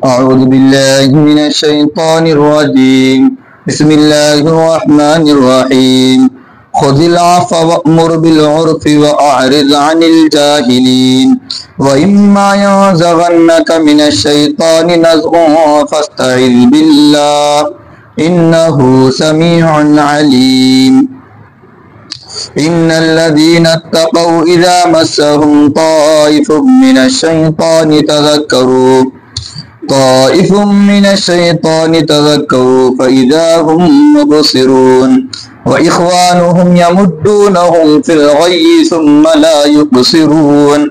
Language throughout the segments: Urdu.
أعوذ بالله من الشيطان الرجيم بسم الله الرحمن الرحيم خذ العفو وأمر بالعرف وأعرض عن الجاهلين وإما ينزغنك من الشيطان نزغ فاستعذ بالله إنه سميع عليم إن الذين اتقوا إذا مسهم طائف من الشيطان تذكروا فإذا هم مبصرون وإخوانهم يمدونهم في الغي ثم لا يقصرون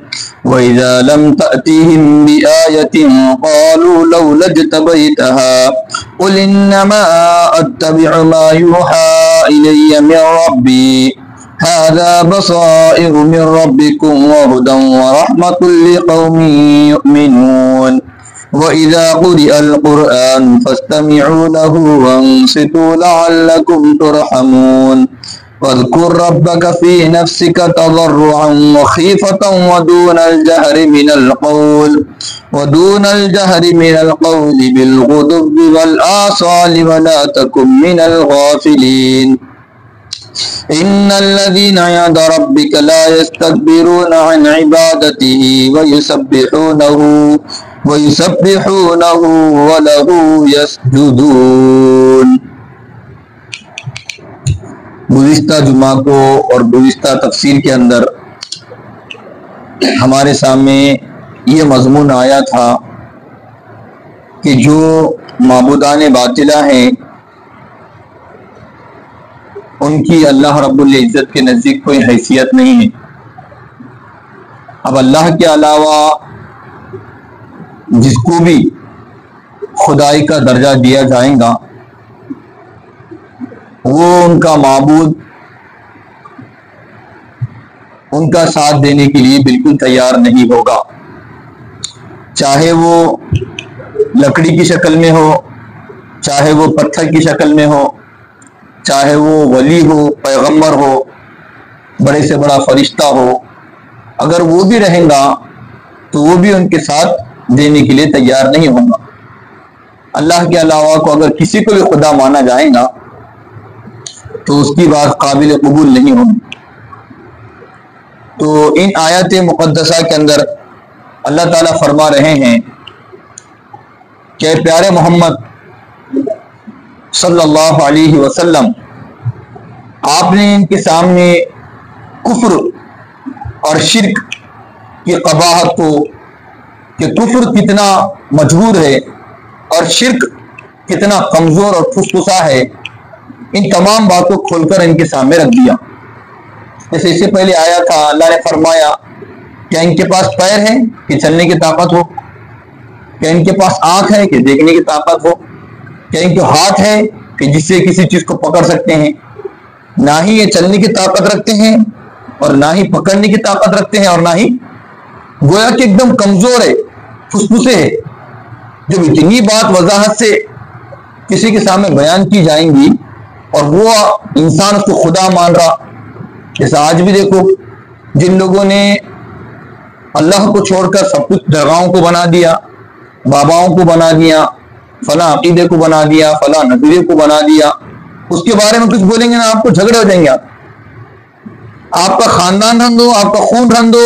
وإذا لم تأتهم بآية قالوا لولا اجتبيتها قل إنما أتبع ما يوحى إلي من ربي هذا بصائر من ربكم وهدى ورحمة لقوم يؤمنون وَإِذَا قُرِئَ الْقُرْآنُ فَاسْتَمِعُوا لَهُ وَأَنصِتُوا لَعَلَّكُمْ تُرْحَمُونَ وَاذْكُرْ رَبَّكَ فِي نَفْسِكَ تَضَرُّعًا وَخِيفَةً وَدُونَ الْجَهْرِ مِنَ الْقَوْلِ بِالْغُدُوِّ وَالْآصَالِ وَلَا تَكُن مِّنَ الْغَافِلِينَ إِنَّ الَّذِينَ عِندَ رَبِّكَ لَا يَسْتَكْبِرُونَ عَنْ عِبَادَتِهِ وَيُسَبِّحُونَهُ وَلَهُ يَسْجُدُونَ۔ گزشتہ جمعہ کو اور گزشتہ تفسیر کے اندر ہمارے سامنے یہ مضمون آیا تھا کہ جو معبودان باطلہ ہیں ان کی اللہ رب العزت کے نزدیک کوئی حیثیت نہیں ہے۔ اب اللہ کے علاوہ جس کو بھی خدائی کا درجہ دیا جائے گا وہ ان کا معبود ان کا ساتھ دینے کے لیے بالکل تیار نہیں ہوگا، چاہے وہ لکڑی کی شکل میں ہو، چاہے وہ پتھر کی شکل میں ہو، چاہے وہ ولی ہو، پیغمبر ہو، بڑے سے بڑا فرشتہ ہو، اگر وہ بھی رہیں گا تو وہ بھی ان کے ساتھ دینے کے لیے تیار نہیں ہوگا۔ اللہ کے علاوہ کو اگر کسی کو بھی خدا مانا جائے گا تو اس کی بات قابل قبول نہیں ہوگی۔ تو ان آیات مقدسہ کے اندر اللہ تعالیٰ فرما رہے ہیں کہ پیارے محمد صلی اللہ علیہ وسلم، آپ نے ان کے سامنے کفر اور شرک کی قباحت کو، کہ کفر کتنا مجبور ہے اور شرک کتنا کمزور اور پھسپھسا ہے، ان تمام باتوں کھول کر ان کے سامنے رکھ دیا۔ جیسے اس سے پہلے آیا تھا، اللہ نے فرمایا کیا ان کے پاس پیر ہے کہ چلنے کی طاقت ہو؟ کیا ان کے پاس آنکھ ہے کہ دیکھنے کی طاقت ہو؟ کیا ان کے ہاتھ ہے کہ جس سے کسی چیز کو پکڑ سکتے ہیں؟ نہ ہی یہ چلنے کی طاقت رکھتے ہیں اور نہ ہی پکڑنے کی طاقت رکھتے ہیں، اور نہ ہی گویا کہ ایک دم کمزور ہے، پھسپھسے ہے۔ جب اتنی بات وضاحت سے کسی کے سامنے بیان کی جائیں گی اور وہ انسان اس کو خدا مان رہا، جیسا آج بھی دیکھو جن لوگوں نے اللہ کو چھوڑ کر سب کچھ درگاہوں کو بنا دیا، باباؤں کو بنا دیا، فلاں عقیدے کو بنا دیا، فلاں نظریے کو بنا دیا، اس کے بارے میں کچھ بولیں گے نا آپ کو جھگڑے ہو جائیں گے۔ آپ کا خاندان رہن دو، آپ کا خون رہن دو،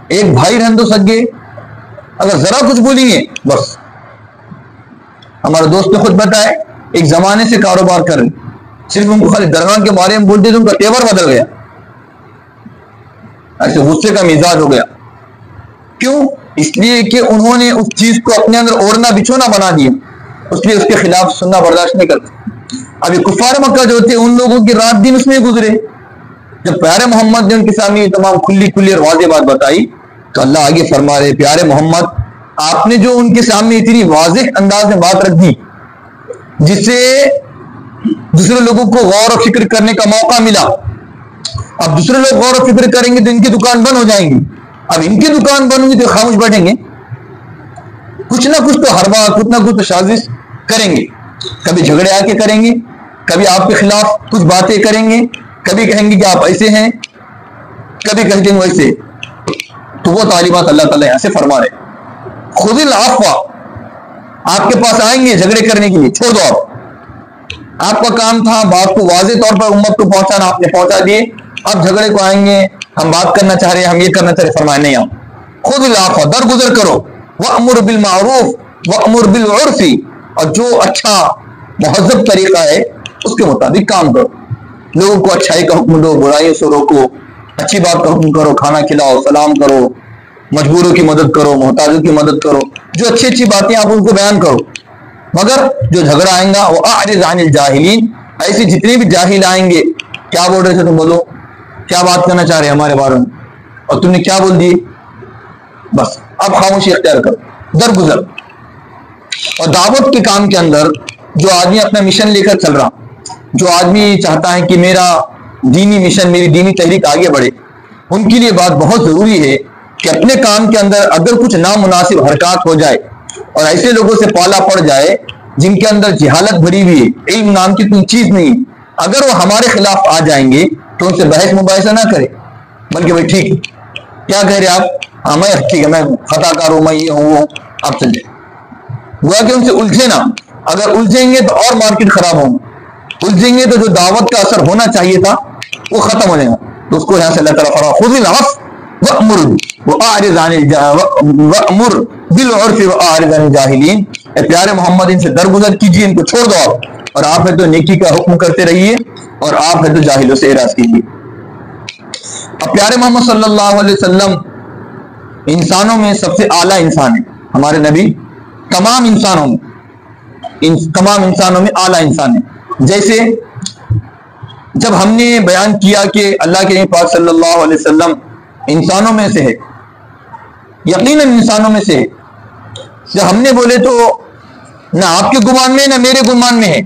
ایک بھائی رہن دو سگے، اگر ذرا کچھ بولیں گے بس۔ ہمارے دوست نے خود بتایا ایک زمانے سے کاروبار کر رہے، صرف ان کو خالی درگاہ کے بارے میں بولتے تھے ان کا تیور بدل گیا، ایسے غصے کا مزاج ہو گیا۔ کیوں؟ اس لیے کہ انہوں نے اس چیز کو اپنے اندر اوڑھنا بچھونا بنا دیا، اس لیے اس کے خلاف سننا برداشت نہیں کرتے۔ اب یہ کفار مکہ جو تھے ان لوگوں کی رات دن اس میں گزرے، جب پیارے محمد نے ان کے سامنے یہ تمام کھلی اور واضح بات بتائی تو اللہ آگے فرما رہے پیارے محمد آپ نے جو ان کے سامنے اتنی واضح انداز میں بات رکھ دی جس سے دوسرے لوگوں کو غور و فکر کرنے کا موقع ملا، اب دوسرے لوگ غور و فکر کریں گے تو ان کی دکان بند ہو جائیں گی، اب ان کی دکان بند ہوگی تو خاموش بیٹھیں گے، کچھ نہ کچھ تو ہر بات، کچھ نہ کچھ تو سازش کریں گے، کبھی جھگڑے آ کے کریں گے، کبھی آپ کے خلاف کچھ باتیں کریں گے، کبھی کہیں گے کہ آپ ایسے ہیں، کبھی کہیں گے ویسے۔ تو وہ تعلیمات اللہ تعالیٰ یہاں سے فرما رہے، خذ العفو، آپ کے پاس آئیں گے جھگڑے کرنے کے لیے، چھوڑ دو آپ کا کام تھا بات کو واضح طور پر امت کو پہنچانا، آپ نے پہنچا دیے، اب جھگڑے کو آئیں گے ہم بات کرنا چاہ رہے ہیں، ہم یہ کرنا چاہ رہے، فرمایا نہیں، آپ خود العفو درگزر کرو، وَأْمُرْ بِالْمَعْرُوفِ وَأْمُرْ بِالْعُرْفِ، اور جو اچھا مہذب طریقہ ہے اس کے مطابق کام کرو، لوگوں کو اچھائی کا حکم دو، برائیوں سے روکو، اچھی بات کا حکم کرو، کھانا کھلاؤ، سلام کرو، مجبوروں کی مدد کرو، محتاجوں کی مدد کرو، جو اچھی اچھی باتیں آپ ان کو بیان کرو، مگر جو جھگڑا آئیں گا وہ اعرض عن الجاہلین، ایسے جتنے بھی جاہل آئیں گے، کیا بول رہے تھے تم، بولو کیا بات کرنا چاہ رہے ہیں ہمارے بارے میں، اور تم نے کیا بول دی، بس اب خاموشی اختیار کرو، درگزر۔ اور دعوت کے کام کے اندر جو آدمی اپنا مشن لے کر چل رہا، جو آدمی چاہتا ہے کہ میرا دینی مشن، میری دینی تحریک آگے بڑھے، ان کے لیے بات بہت ضروری ہے کہ اپنے کام کے اندر اگر کچھ نامناسب حرکات ہو جائے اور ایسے لوگوں سے پالا پڑ جائے جن کے اندر جہالت بھری ہوئی ہے، علم نام کی کوئی چیز نہیں، اگر وہ ہمارے خلاف آ جائیں گے تو ان سے بحث مباحثہ نہ کرے، بلکہ بھائی ٹھیک کیا کہہ رہے آپ، ہاں میں ٹھیک ہے، میں خطا کار ہوں، میں یہ ہوں وہ، آپ چل جائیں، ہوا کہ ان سے الجھے نا، اگر الجھیں گے تو اور مارکیٹ خراب ہوں، الجھیں گے تو جو دعوت کا اثر ہونا چاہیے تھا وہ ختم ہو جائے گا، تو اس کو یہاں سے اللہ تعالیٰ فرما خذ العفو وأمر بالعرف وأعرض عن الجاہلین، اے پیارے محمد ان سے درگزر کیجیے، ان کو چھوڑ دو آپ، اور آپ ہے تو نیکی کا حکم کرتے رہیے، اور آپ ہے تو جاہلوں سے اعراض کیجیے۔ اب پیارے محمد صلی اللہ علیہ وسلم انسانوں میں سب سے اعلیٰ انسان ہے، ہمارے نبی تمام انسانوں میں اعلیٰ انسان ہے۔ جیسے جب ہم نے بیان کیا کہ اللہ کے نبی پاک صلی اللہ علیہ وسلم انسانوں میں سے ہے، یقیناً انسانوں میں سے ہے، جب ہم نے بولے تو نہ آپ کے گمان میں نہ میرے گمان میں ہے،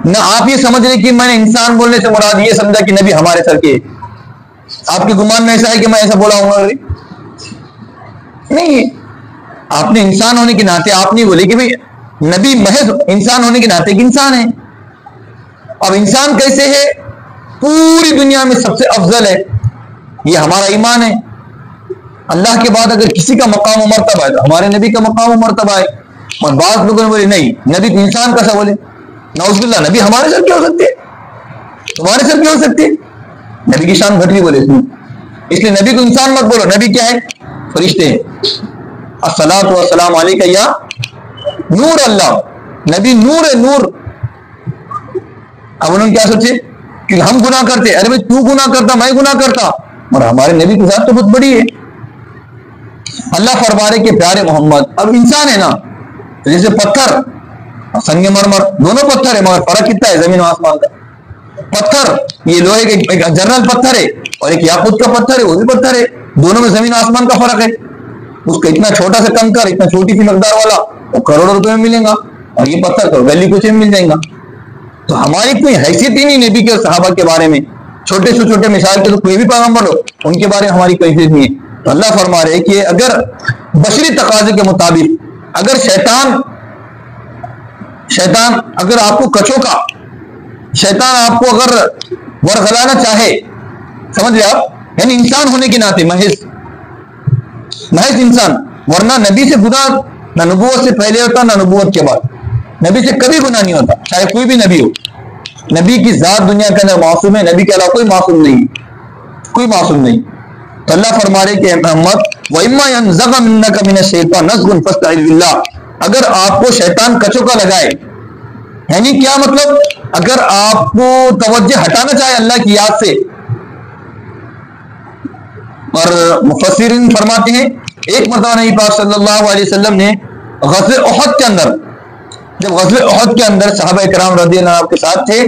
نہ آپ یہ سمجھ رہے کہ میں نے انسان بولنے سے مراد یہ سمجھا کہ نبی ہمارے سر کے، آپ کے گمان میں ایسا ہے کہ میں ایسا بولا ہوں نہیں، آپ نے انسان ہونے کے ناطے آپ نہیں بولے کہ بھئی نبی محض انسان ہونے کے ناطے ایک انسان ہے۔ اب انسان کیسے ہے، پوری دنیا میں سب سے افضل ہے، یہ ہمارا ایمان ہے، اللہ کے بعد اگر کسی کا مقام و مرتبہ ہے تو ہمارے نبی کا مقام و مرتبہ ہے، اور بعض لوگوں نے بولے نہیں نبی تو انسان کیسا بولے، نعوذ باللہ نبی ہمارے سر کیا ہو سکتے، تمہارے سر کیا ہو سکتے، نبی کی شان گھٹ گئی بولے، اس لیے نبی کو انسان مت بولو، نبی کیا ہے، فرشتے ہیں، الصلاۃ والسلام علیکہ یا نور اللہ، نبی نور ہے، نور۔ اب انہوں نے کیا سوچے کہ ہم گناہ کرتے، ارے بھائی تو گناہ کرتا میں گناہ کرتا، اور ہمارے نبی کی ذات تو بہت بڑی ہے۔ اللہ فرما رہے کہ پیارے محمد اب انسان ہے نا، جیسے پتھر سنگ مرمر دونوں پتھر ہے، مگر فرق کتنا ہے زمین و آسمان کا، پتھر یہ لوہے کے ایک جنرل پتھر ہے اور ایک یاقوت کا پتھر ہے، وہ بھی پتھر ہے، دونوں میں زمین و آسمان کا فرق ہے، اس کا اتنا چھوٹا سا کنکر اتنا چھوٹی سی مقدار والا وہ کروڑوں روپے میں ملے گا، اور یہ پتھر تو گلی کوچے میں مل جائے گا۔ تو ہماری کوئی حیثیت ہی نہیں نبی کے صحابہ کے بارے میں، چھوٹے سے چھوٹے مثال کے تو کوئی بھی پیغمبر ہو ان کے بارے میں ہماری کوئی حیثیت نہیں ہے۔ تو اللہ فرما رہے کہ اگر بشری تقاضے کے مطابق اگر شیطان اگر آپ کو کچوکا، شیطان آپ کو اگر ورغلانا چاہے، سمجھ لے آپ، یعنی انسان ہونے کے ناطے محض انسان، ورنہ نبی سے گناہ نہ نبوت سے پہلے ہوتا نہ نبوت کے بعد، نبی سے کبھی گناہ نہیں ہوتا، چاہے کوئی بھی نبی ہو، نبی کی ذات دنیا کے اندر معصوم ہے، نبی کے علاوہ کوئی معصوم نہیں، کوئی معصوم نہیں۔ تو اللہ فرما رہے کہ محمد وَإِمَّا يَنزَغَ مِنَّكَ مِنَ الشَّيْطَانِ نَزْغٌ فَاسْتَعِذْ بِاللَّهِ، اگر آپ کو شیطان کچوکا لگائے، یعنی کیا مطلب، اگر آپ کو توجہ ہٹانا چاہے اللہ کی یاد سے، اور مفسرین فرماتے ہیں ایک مرتبہ نبی پاک صلی اللہ علیہ وسلم نے غزوہ احد کے اندر، جب غزوہ احد کے اندر صحابہ کرام رضی اللہ عنہ کے ساتھ تھے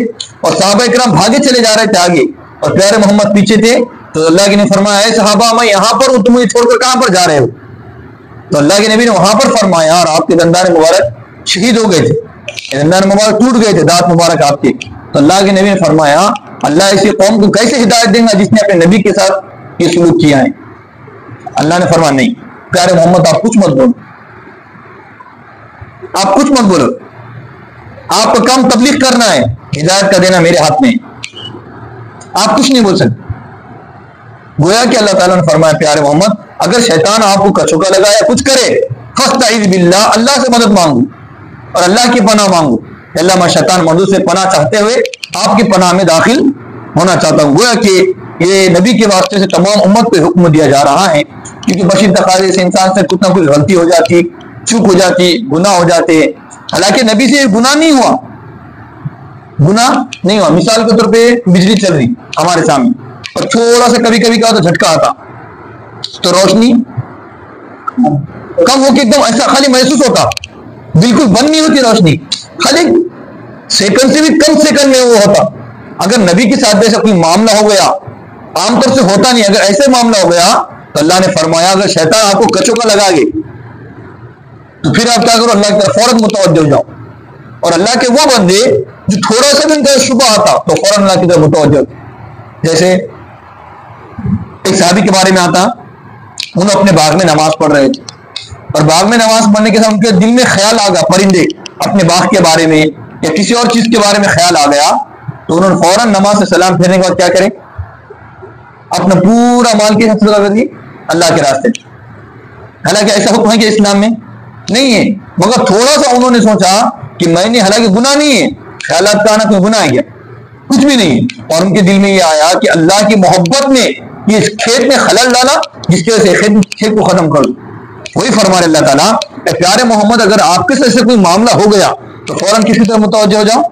اور صحابہ کرام بھاگے چلے جا رہے تھے آگے اور پیارے محمد پیچھے تھے، تو اللہ کے نے فرمایا اے صحابہ میں یہاں پر ہوں، تم مجھے چھوڑ کر کہاں پر جا رہے ہو؟ تو اللہ کے نبی نے وہاں پر فرمایا، اور آپ کے دندان مبارک شہید ہو گئے تھے، دندان مبارک ٹوٹ گئے تھے، دانت مبارک آپ کے، تو اللہ کے نبی نے فرمایا اللہ ایسی قوم کو کیسے ہدایت دے گا جس نے اپنے نبی کے ساتھ یہ سلوک کیا ہے؟ اللہ نے فرمایا نہیں پیارے محمد آپ کچھ مت بولو، آپ کچھ مت بولو، آپ کا کام تبلیغ کرنا ہے، ہدایت کا دینا میرے ہاتھ میں، آپ کچھ نہیں بول سکتے۔ گویا کہ اللہ تعالیٰ نے فرمایا پیارے محمد اگر شیطان آپ کو کچوکا لگایا کچھ کرے فاستعذ باللہ، اللہ سے مدد مانگو اور اللہ کی پناہ مانگو کہ اللہ میں شیطان مردود سے پناہ چاہتے ہوئے آپ کی پناہ میں داخل ہونا چاہتا ہوں۔ گویا کہ یہ نبی کے واسطے سے تمام امت کو حکم دیا جا رہا ہے، کیونکہ بشر تقاضے سے انسان سے کچھ نہ کچھ غلطی ہو جاتی، چوک ہو جاتی، گناہ ہو جاتے، حالانکہ نبی سے گناہ نہیں ہوا، گناہ نہیں ہوا۔ مثال کے طور پہ بجلی چل رہی ہمارے سامنے اور تھوڑا سا کبھی کبھی کا تو جھٹکا آتا تو روشنی کم ہو کے ایک دم ایسا خالی محسوس ہوتا، بالکل بند نہیں ہوتی روشنی، خالی سیکنڈ سے بھی کم سیکنڈ میں وہ ہوتا۔ اگر نبی کے ساتھ ایسا کوئی معاملہ ہو گیا، عام طور سے ہوتا نہیں، اگر ایسے معاملہ ہو گیا تو اللہ نے فرمایا اگر شیطان آپ کو کچوں کا لگا گے تو پھر آپ کیا کرو، اللہ کی طرف فوراً متوجہ ہو جاؤ، اور اللہ کے وہ بندے جو تھوڑا سا بھی ان کا شبہ آتا تو فوراً اللہ کی طرف متوجہ ہوتے۔ جیسے ایک صحابی کے بارے میں آتا، انہوں اپنے باغ میں نماز پڑھ رہے تھے اور باغ میں نماز پڑھنے کے ساتھ ان کے دل میں خیال آ گیا، پرندے اپنے باغ کے بارے میں یا کسی اور چیز کے بارے میں خیال آ گیا تو انہوں نے فوراً نماز سے سلام پھیرنے کے بعد کیا کریں، اپنا پورا مال کی صدقہ کر دی اللہ کے راستے۔ حالانکہ ایسا حکم ہے کہ اسلام میں نہیں ہے، مگر تھوڑا سا انہوں نے سوچا کہ میں نے، حالانکہ گناہ نہیں ہے، خیالات کا آنا کوئی گناہ ہے کیا؟ کچھ بھی نہیں، اور ان کے دل میں یہ آیا کہ اللہ کی محبت میں یہ اس کھیت میں خلل ڈالا جس کی وجہ سے کھیت کو ختم کر دوں۔ وہی فرما رہے اللہ تعالیٰ کہ پیارے محمد اگر آپ کے سے کوئی معاملہ ہو گیا تو فوراً کسی طرح متوجہ ہو جاؤ۔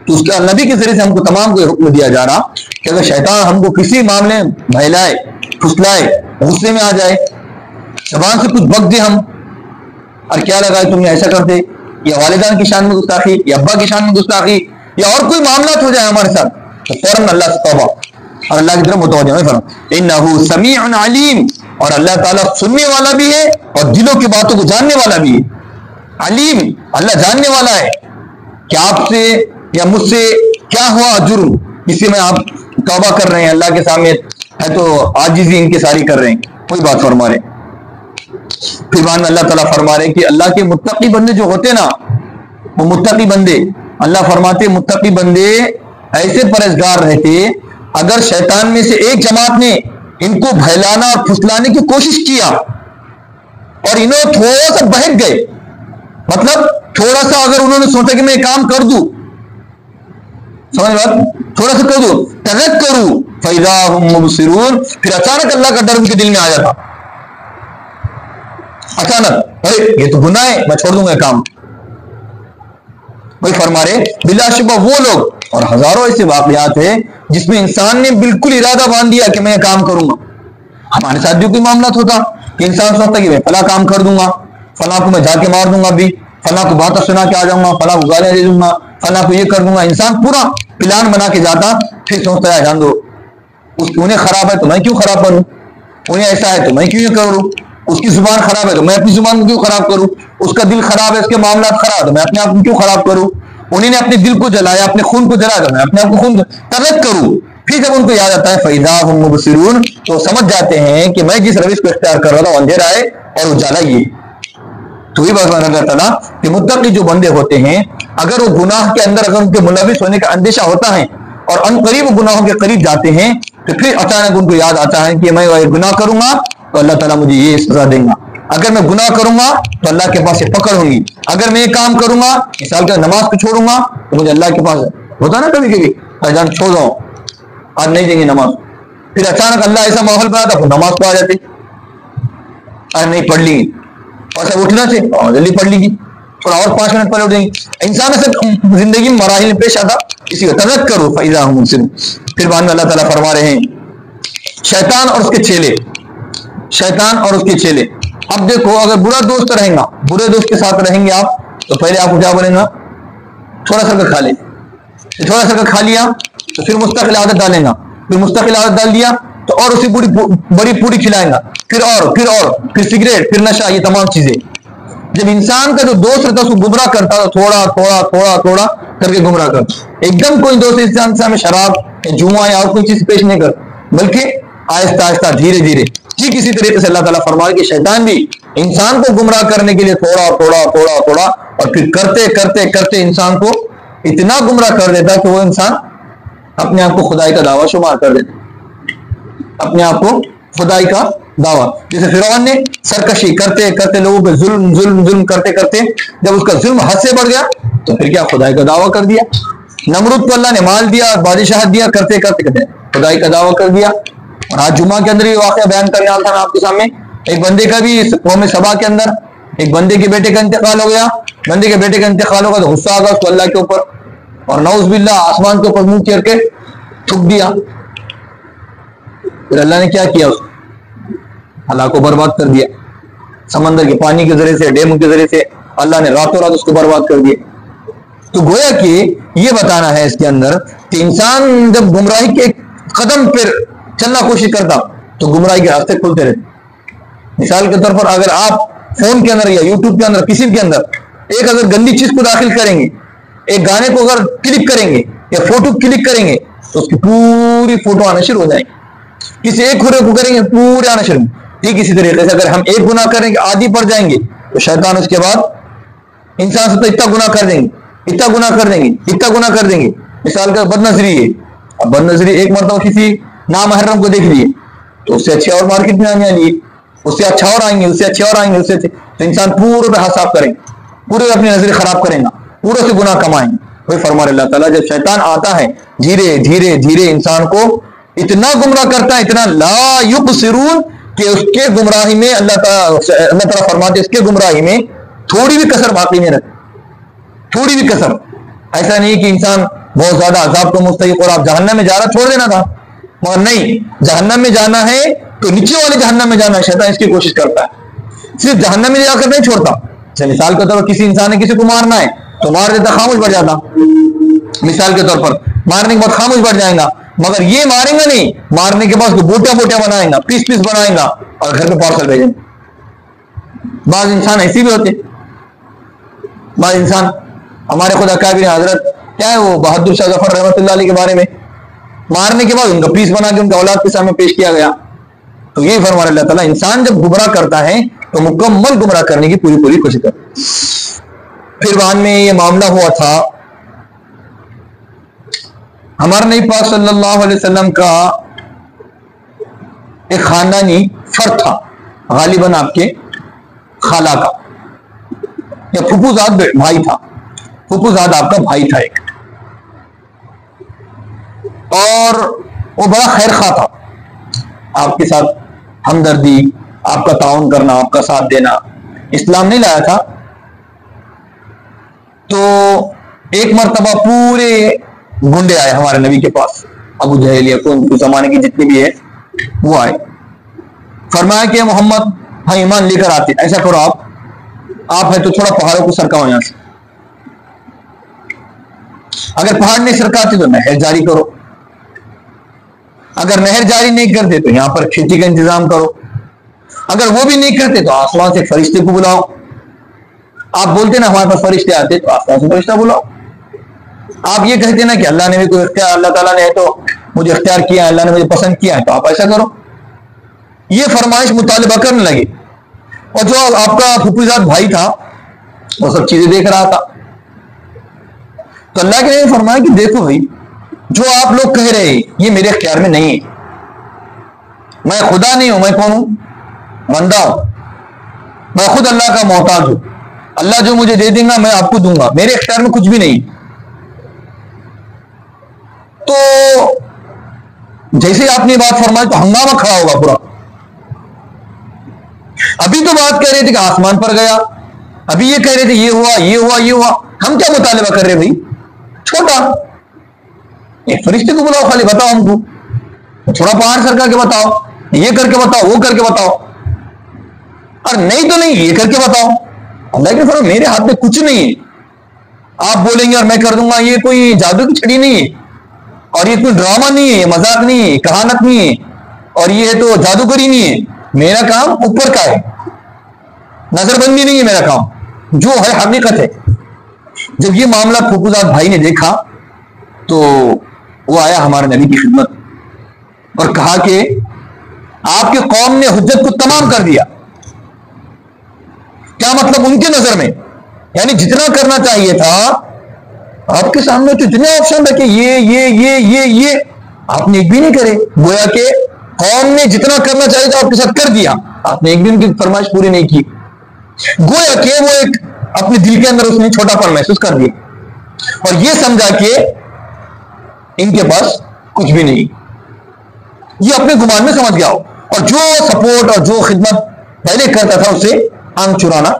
تو اس کے نبی کے ذریعے سے ہم کو تمام کو حکم دیا جا رہا کہ اگر شیطان ہم کو کسی معاملے میں بہلائے، پھسلائے، غصے میں آ جائے، زبان سے کچھ بک دے ہم، اور کیا لگا تم نے ایسا کرتے، یا والدین کی شان میں گستاخی، یا ابا کی شان میں گستاخی، یا اور کوئی معاملات ہو جائے ہمارے ساتھ تو فوراً اللہ سے توبہ اور اللہ کی طرف متوجہ ہوئے۔ انہ سمیع علیم، اور اللہ تعالیٰ سننے والا بھی ہے اور دلوں کی باتوں کو جاننے والا بھی ہے۔ علیم، اللہ جاننے والا ہے کہ آپ سے یا مجھ سے کیا ہوا جرم جس سے میں آپ توبہ کر رہے ہیں، اللہ کے سامنے ہے تو عاجزی ان کے ساری کر رہے ہیں، کوئی بات فرما رہے۔ پھر بعد میں اللہ تعالیٰ فرما رہے کہ اللہ کے متقی بندے جو ہوتے نا، وہ متقی بندے، اللہ فرماتے متقی بندے ایسے پرہیزگار رہتے، اگر شیطان میں سے ایک جماعت نے ان کو بہلانا اور پھسلانے کی کوشش کیا اور انہوں تھوڑا سا بہک گئے، مطلب تھوڑا سا اگر انہوں نے سوچا کہ میں کام کر دوں، سمجھ بات، تھوڑا سا کر دوں، تذکروا فاذا هم مبصرون، پھر اچانک اللہ کا ڈر ان کے دل میں آ جاتا، اچانک یہ تو گناہ ہے، میں چھوڑ دوں گا کام۔ وہی فرما رہے بلا شبہ وہ لوگ، اور ہزاروں ایسے واقعات ہیں جس میں انسان نے بالکل ارادہ باندھ دیا کہ میں یہ کام کروں گا۔ ہمارے ساتھ بھی کوئی معاملات ہوتا کہ انسان سوچتا کہ میں فلاں کام کر دوں گا، فلاں کو میں جا کے مار دوں گا، بھی فلاں کو باتیں سنا کے آ جاؤں گا، فلاں کو گالیاں دے دوں گا، فلاں کو یہ کر دوں گا۔ انسان پورا پلان بنا کے جاتا، پھر سوچتا ہے جان دو انہیں خراب ہے تو میں کیوں خراب کروں، انہیں ایسا ہے تو میں کیوں یہ کروں، اس کی زبان خراب ہے تو میں اپنی زبان کو کیوں خراب کروں، اس کا دل خراب ہے، اس کے معاملات خراب ہے تو میں اپنے آپ کو کیوں خراب کروں، انہیں نے اپنے دل کو جلایا، اپنے خون کو جلایا تو میں اپنے آپ کو خون ترک کروں۔ پھر جب ان کو یاد آتا ہے فَإِذَا هُمْ مُبْصِرُونَ، تو سمجھ جاتے ہیں کہ میں جس روش کو اختیار کر رہا تھا اندھیرا ہے اور اجالا یہ۔ تو یہ بات اللہ تعالیٰ کہ متقی جو بندے ہوتے ہیں، اگر وہ گناہ کے اندر اگر ان کے ملوث ہونے کا اندیشہ ہوتا ہے اور ان قریب گناہوں کے قریب جاتے ہیں تو پھر اچانک ان کو یاد آتا ہے کہ میں گناہ کروں گا تو اللہ تعالیٰ مجھے یہ سزا دیں گا، اگر میں گناہ کروں گا تو اللہ کے پاس سے پکڑ ہوں گی، اگر میں یہ کام کروں گا مثال کا نماز کو چھوڑوں گا تو مجھے اللہ کے پاس ہوتا نا کبھی کبھی جان چھوڑ جاؤ آج نہیں دیں گے نماز، پھر اچانک اللہ ایسا ماحول بناتا پھر نماز کو آ جاتے، آج نہیں پڑھ لی ایسا اٹھنا سے اور جلدی پڑھ لی گی، تھوڑا اور 5 منٹ پہلے اٹھ جائیں گے۔ انسان ایسے زندگی میں مراحل میں پیش آتا، اسی کو تذکر کرو فَإِذَا هُمْ مُبْصِرُونَ۔ پھر بعد میں اللہ تعالیٰ فرما رہے ہیں شیطان اور اس کے چیلے، شیطان اور اس کے چیلے۔ اب دیکھو اگر برا دوست رہیں گا، برے دوست کے ساتھ رہیں گے آپ تو پہلے آپ کو کیا بولیں گا، تھوڑا سا کھا لیں، تھوڑا سا کھا لیا تو پھر مستقل عادت ڈالیں گا، پھر مستقل عادت ڈال دیا تو اور اسی بڑی پوری کھلائیں گا، پھر سگریٹ، پھر نشہ، یہ تمام چیزیں۔ جب انسان کا جو دوست رہتا ہے اس کو گمراہ کرتا ہے، تھوڑا کر کے گمراہ کرتا، ایک دم کوئی دوست انسان سے ہمیں شراب یا جوا یا اور کوئی چیز پیش نہیں کرتا، بلکہ آہستہ آہستہ دھیرے دھیرے۔ جی کسی طریقے سے اللہ تعالیٰ فرمائے کہ شیطان بھی انسان کو گمراہ کرنے کے لیے تھوڑا اور پھر کرتے انسان کو اتنا گمراہ کر دیتا کہ وہ انسان اپنے آپ کو خدائی کا دعویٰ شمار کر دیتا، اپنے آپ کو خدائی کا دعویٰ. جیسے فرعون نے سرکشی کرتے کرتے لوگوں پہ ظلم ظلم ظلم کرتے کرتے جب اس کا ظلم حد سے بڑھ گیا تو پھر کیا خدائی کا دعویٰ کر دیا. نمرود کو اللہ نے مال دیا اور بادشاہت دیا، کرتے کرتے کرتے خدائی کا دعویٰ کر دیا. اور آج جمعہ کے اندر یہ واقعہ بیان کرنے والا تھا آپ کے سامنے. ایک بندے کا بھی قوم سبا کے اندر ایک بندے کے بیٹے کا انتقال ہو گیا. بندے کے بیٹے کا انتقال ہوگا تو غصہ آ گیا اس کو اللہ کے اوپر، اور نعوذ باللہ آسمان کے اوپر منہ چیر کے تھوک دیا. پھر اللہ نے کیا کیا؟ اس اللہ کو برباد کر دیا. سمندر کے پانی کے ذریعے سے، ڈیم کے ذریعے سے اللہ نے راتوں رات اس کو برباد کر دیا. تو گویا کہ یہ بتانا ہے اس کے اندر کہ انسان جب گمراہی کے قدم پر چلنا کوشش کرتا تو گمراہی کے راستے کھلتے رہتے. مثال کے طور پر اگر آپ فون کے اندر یا یوٹیوب کے اندر کسی کے اندر ایک اگر گندی چیز کو داخل کریں گے، ایک گانے کو اگر کلک کریں گے یا فوٹو کلک کریں گے تو اس کی پوری فوٹو آنا شروع ہو جائیں گے. کسی ایک کھرے کو کریں گے پورے آنا شروع. ٹھیک اسی طریقے سے اگر ہم ایک گناہ کریں گے عادی پڑ جائیں گے تو شیطان اس کے بعد انسان سے تو اتنا گناہ کر دیں گے، اتنا گناہ کر دیں گے، اتنا گناہ کر دیں گے. مثال کا بد نظری ہے. اب بد نظری ایک مرتبہ کسی نامحرم کو دیکھ لیے تو اس سے اچھے اور مارکیٹ میں آنے والی ہے، اس سے اچھا اور آئیں گے، اس سے اچھے اور آئیں گے، اس سے اچھے. تو انسان پورے پہ حساب کریں گے، پورے اپنی نظر خراب کریں گا، پورے سے گناہ کمائیں گے. وہی فرما اللہ تعالیٰ جب شیطان آتا ہے دھیرے دھیرے دھیرے انسان کو اتنا گمراہ کرتا ہے، اتنا لا یبصرون کہ اس کے گمراہی میں اللہ تعالیٰ فرماتے اس کے گمراہی میں تھوڑی بھی کسر باقی نہیں رکھتے، تھوڑی بھی کسر. ایسا نہیں کہ انسان بہت زیادہ عذاب کو مستحق اور آپ جہنم میں جا رہا چھوڑ دینا تھا، مگر نہیں، جہنم میں جانا ہے تو نیچے والے جہنم میں جانا ہے. شیطان اس کی کوشش کرتا ہے، صرف جہنم میں جا کر نہیں چھوڑتا. مثال کے طور پر کسی انسان نے کسی کو مارنا ہے تو مار دیتا، خاموش بڑھ جاتا. مثال کے طور پر مارنے کے بعد خاموش بڑھ جائے گا، مگر یہ ماریں گا نہیں، مارنے کے بعد اس کو بوٹیاں بوٹیاں بنائیں گا، پیس پیس بنائیں گا اور گھر پہ پارسل بھیجیں گا. بعض انسان ایسے بھی ہوتے. بعض انسان ہمارے خدا کابر حضرت کیا ہے وہ بہادر شاہ ظفر رحمۃ اللہ علیہ کے بارے میں مارنے کے بعد ان کا پیس بنا کے ان کا اولاد کے سامنے پیش کیا گیا. تو یہ فرما اللہ تعالیٰ انسان جب گمراہ کرتا ہے تو مکمل گمراہ کرنے کی پوری پوری کوشش کرتا. پھر بعد میں یہ معاملہ ہوا تھا ہمارے نبی پاک صلی اللہ علیہ وسلم کا ایک خاندانی فرد تھا، غالباً آپ کے خالہ کا یا پھپھوزاد بھائی تھا. پھپھوزاد آپ کا بھائی تھا ایک، اور وہ بڑا خیر خواہ تھا. آپ کے ساتھ ہمدردی، آپ کا تعاون کرنا، آپ کا ساتھ دینا. اسلام نہیں لایا تھا. تو ایک مرتبہ پورے گنڈے آئے ہمارے نبی کے پاس، ابو جہل یا کوئی زمانے کی جتنی بھی ہے وہ آئے. فرمایا کہ محمد ہاں ایمان لے کر آتے، ایسا کرو آپ ہے تو تھوڑا پہاڑوں کو سرکاؤ یہاں سے. اگر پہاڑ نہیں سرکاتے تو نہر جاری کرو، اگر نہر جاری نہیں کرتے تو یہاں پر کھیتی کا انتظام کرو، اگر وہ بھی نہیں کرتے تو آسمان سے فرشتے کو بلاؤ. آپ بولتے نا ہمارے پاس فرشتے آتے تو آسمان سے فرشتہ بلاؤ. آپ یہ کہتے نا کہ اللہ نے بھی کوئی اختیار، اللہ تعالیٰ نے تو مجھے اختیار کیا، اللہ نے مجھے پسند کیا ہے تو آپ ایسا کرو. یہ فرمائش مطالبہ کرنے لگے. اور جو آپ کا پھپھوزاد بھائی تھا وہ سب چیزیں دیکھ رہا تھا. تو اللہ کے نے فرمایا کہ دیکھو بھائی، جو آپ لوگ کہہ رہے ہیں یہ میرے اختیار میں نہیں ہے. میں خدا نہیں ہوں، میں کون ہوں؟ بندہ ہوں. میں خود اللہ کا محتاج ہوں. اللہ جو مجھے دے دیں گا میں آپ کو دوں گا، میرے اختیار میں کچھ بھی نہیں. تو جیسے آپ نے بات فرمائی تو ہنگامہ کھڑا ہوگا پورا. ابھی تو بات کہہ رہے تھے کہ آسمان پر گیا، ابھی یہ کہہ رہے تھے یہ ہوا یہ ہوا یہ ہوا. ہم کیا مطالبہ کر رہے بھائی؟ چھوٹا ایک فرشتے کو بلاؤ، خالی بتاؤ ہم کو، تھوڑا پہاڑ سرکا کے بتاؤ، یہ کر کے بتاؤ، وہ کر کے بتاؤ، اور نہیں تو نہیں یہ کر کے بتاؤ. اللہ کے فرمان میرے ہاتھ میں کچھ نہیں ہے. آپ بولیں گے اور میں کر دوں گا، یہ کوئی جادو کی چھڑی نہیں ہے، اور یہ کوئی ڈرامہ نہیں ہے، یہ مذاق نہیں ہے، کہانت نہیں ہے، اور یہ تو جادوگری نہیں ہے. میرا کام اوپر کا ہے، نظر بندی نہیں ہے میرا کام، جو ہے حقیقت ہے. جب یہ معاملہ پھپھوزاد بھائی نے دیکھا تو وہ آیا ہمارے نبی کی خدمت اور کہا کہ آپ کے قوم نے حجت کو تمام کر دیا. کیا مطلب؟ ان کی نظر میں یعنی جتنا کرنا چاہیے تھا آپ کے سامنے تو اتنے آپشن رکھے، یہ آپ نے ایک بھی نہیں کرے. گویا کہ قوم نے جتنا کرنا چاہیے تو آپ کے ساتھ کر دیا، آپ نے ایک بھی ان کی فرمائش پوری نہیں کی، گویا کہ وہ ایک اپنے دل کے اندر اس نے چھوٹا پن محسوس کر دیا اور یہ سمجھا کہ ان کے پاس کچھ بھی نہیں، یہ اپنے گمان میں سمجھ گیا ہو، اور جو سپورٹ اور جو خدمت پہلے کرتا تھا اسے آنکھ چرانا۔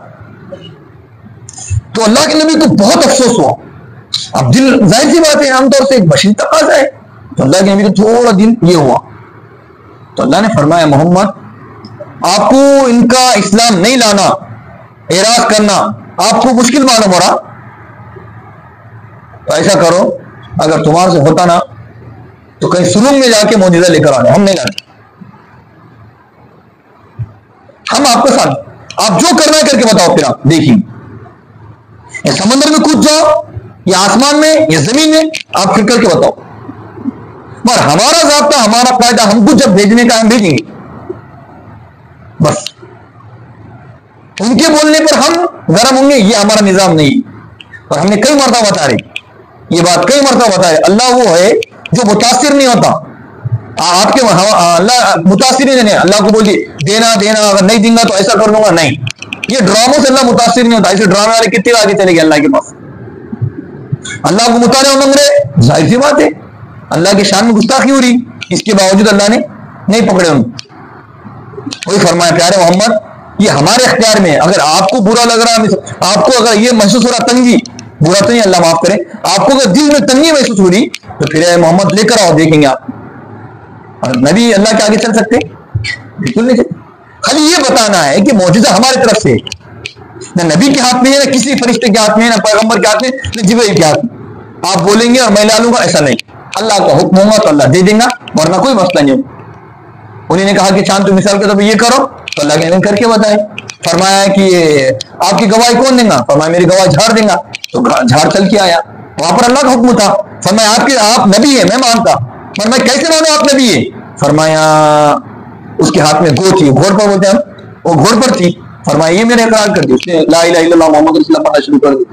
تو اللہ کے نبی کو بہت افسوس ہوا، اب دل ظاہر سی بات ہے عام طور سے ایک بشری تقاضا ہے، تو اللہ کے نبی کو تھوڑا دل یہ ہوا، تو اللہ نے فرمایا محمد آپ کو ان کا اسلام نہیں لانا، اعراض کرنا آپ کو مشکل معلوم ہو رہا، تو ایسا کرو اگر تمہارے سے ہوتا نا تو کہیں سرنگ میں جا کے معجزہ لے کر آنے، ہم نہیں لاتے، ہم آپ کے ساتھ، آپ جو کرنا ہے کر کے بتاؤ، پھر آپ دیکھیں یا سمندر میں کود جاؤ یا آسمان میں یا زمین میں، آپ پھر کر کے بتاؤ، مگر ہمارا ضابطہ ہمارا قاعدہ ہم کو جب بھیجنے کا ہم بھیجیں گے، بس ان کے بولنے پر ہم گرم ہوں گے، یہ ہمارا نظام نہیں۔ اور ہم نے کئی مرتبہ بتا رہے یہ بات، کئی مرتبہ بتا رہے اللہ وہ ہے جو متاثر نہیں ہوتا، آپ کے اللہ متاثر نہیں، اللہ کو بولیے دینا دینا، اگر نہیں دیں گا تو ایسا کر دوں گا، نہیں، یہ ڈراموں سے اللہ متاثر نہیں ہوتا، ایسے ڈرامے والے کتنے آگے چلے گئے اللہ کے پاس، اللہ کو مطالعہ منگرے، ظاہر سی بات ہے اللہ کی شان میں گستاخی ہو رہی، اس کے باوجود اللہ نے نہیں پکڑے ان کو۔ وہی فرمایا پیارے محمد یہ ہمارے اختیار میں ہے، اگر آپ کو برا لگ رہا ہے، آپ کو اگر یہ محسوس ہو رہا تنگی، برا تو نہیں اللہ معاف کرے، آپ کو اگر دل میں تنگی محسوس ہو رہی تو پھر اے محمد لے کر آؤ، دیکھیں گے آپ، اور نبی اللہ کے آگے چل سکتے؟ بالکل نہیں چلتے، خالی یہ بتانا ہے کہ معجزہ ہماری طرف سے نہ نبی کے ہاتھ میں ہے، نہ کسی فرشتے کے ہاتھ میں ہے، نہ پیغمبر کے ہاتھ میں، نہ جبرائیل کے ہاتھ میں، آپ بولیں گے اور میں لا لوں گا، ایسا نہیں، اللہ کا حکم ہوگا تو اللہ دے دیں گا، ورنہ کوئی مسئلہ نہیں ہوگا۔ انہیں نے کہا کہ چاند تو مثال کے طور پہ یہ کرو، تو اللہ کے نبی کر کے بتائے، فرمایا کہ آپ کی گواہی کون دیں گا؟ فرمایا میری گواہ جھاڑ دیں گا، تو جھاڑ چل کے آیا، وہاں پر اللہ کا حکم تھا، فرمایا آپ نبی ہیں میں مانتا، فرمایا کیسے مانو آپ نبی ہیں؟ فرمایا اس کے ہاتھ میں گو تھی، گھوڑ پر بولتے ہیں وہ گھوڑ پر تھی، فرمایا یہ میرے اقرار کر دی، اس نے لا الہ الا اللہ محمد رسول اللہ پڑھنا شروع کر دی۔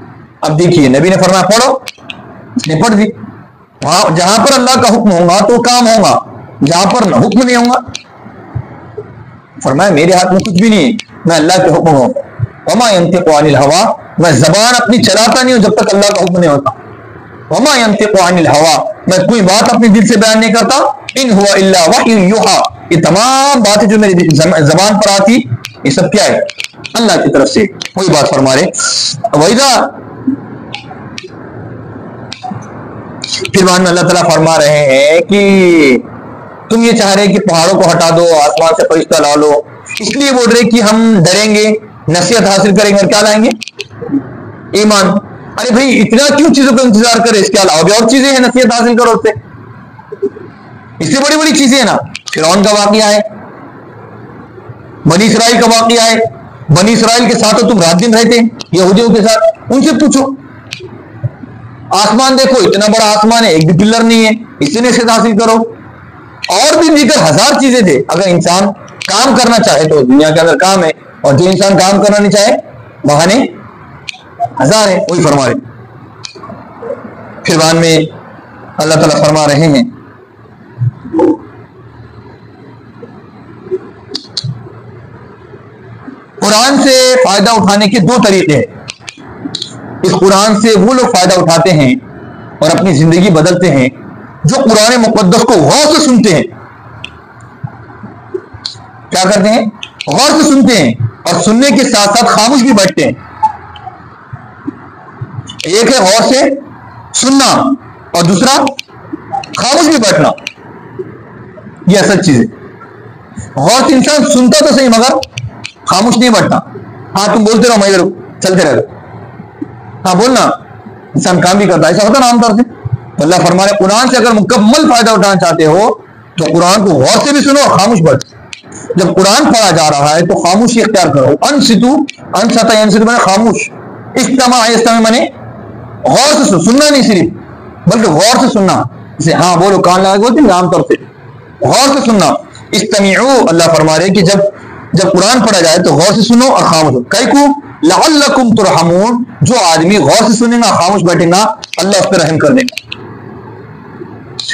اب دیکھیے نبی نے فرمایا پڑھو، اس نے پڑھ دی، وہاں جہاں پر اللہ کا حکم ہوگا تو کام ہوگا، جہاں پر حکم نہیں ہوگا، فرمایا میرے ہاتھ میں کچھ بھی نہیں ہے، میں اللہ کے حکم ہوں، وما ينطق عن الهوى، میں زبان اپنی چلاتا نہیں ہوں جب تک اللہ کا حکم نہیں ہوتا، وما ينطق عن الهوى، میں کوئی بات اپنے دل سے بیان نہیں کرتا، ان هو الا وحی یوحى، یہ تمام باتیں جو میری زبان پر آتی یہ سب کیا ہے؟ اللہ کی طرف سے۔ وہی بات فرما رہے وَإِذَا، پھر بعد میں اللہ تعالیٰ فرما رہے ہیں کہ تم یہ چاہ رہے کہ پہاڑوں کو ہٹا دو، آسمان سے فرشتہ لا لو، اس لیے بول رہے کہ ہم ڈریں گے، نصیحت حاصل کریں گے اور کیا لائیں گے؟ ایمان۔ ارے بھائی اتنا کیوں چیزوں کا انتظار کرے، اس کے علاوہ بھی اور چیزیں ہیں، نصیحت حاصل کرو اس سے بڑی بڑی چیزیں ہیں نا، فرعون کا واقعہ ہے، بنی اسرائیل کا واقعہ ہے، بنی اسرائیل کے ساتھ تم رات دن رہتے یہودیوں کے ساتھ، ان سے پوچھو، آسمان دیکھو اتنا بڑا آسمان ہے، ایک بھی پلر نہیں ہے، اس سے نصیحت حاصل کرو، اور بھی دیگر ہزار چیزیں تھے، اگر انسان کام کرنا چاہے تو دنیا کے اندر کام ہے، اور جو انسان کام کرنا نہیں چاہے بہانے ہزار ہے، وہی فرما رہے۔ پھر بعد میں اللہ تعالیٰ فرما رہے ہیں قرآن سے فائدہ اٹھانے کے دو طریقے ہیں، اس قرآن سے وہ لوگ فائدہ اٹھاتے ہیں اور اپنی زندگی بدلتے ہیں جو قرآن مقدس کو غور سے سنتے ہیں، کیا کرتے ہیں؟ غور سے سنتے ہیں، اور سننے کے ساتھ ساتھ خاموش بھی بیٹھتے ہیں۔ ایک ہے غور سے سننا اور دوسرا خاموش بھی بیٹھنا، یہ اصل چیز ہے۔ غور سے انسان سنتا تو صحیح مگر خاموش نہیں بیٹھتا، ہاں تم بولتے رہو میں ادھر چلتے رہو، ہاں بولنا، انسان کام بھی کرتا ہے، ایسا ہوتا نا عام طور سے۔ تو اللہ فرما رہے قرآن سے اگر مکمل فائدہ اٹھانا چاہتے ہو تو قرآن کو غور سے بھی سنو اور خاموش بیٹھو۔ جب قرآن پڑھا جا رہا ہے تو خاموشی اختیار کرو، انصتو، انصتا ینصت میں خاموش، استماع استماع میں غور سے سننا نہیں صرف بلکہ غور سے سننا، جسے ہاں بولو کان لگا کے بولتے ہیں عام طور سے، غور سے سننا۔ استمعوا، اللہ فرما رہے کہ جب قرآن پڑھا جائے تو غور سے سنو اور خاموش ہو، کیکو لعلکم ترحمون، جو آدمی غور سے سنے گا خاموش بیٹھے گا اللہ اس پہ رحم کر دے گا۔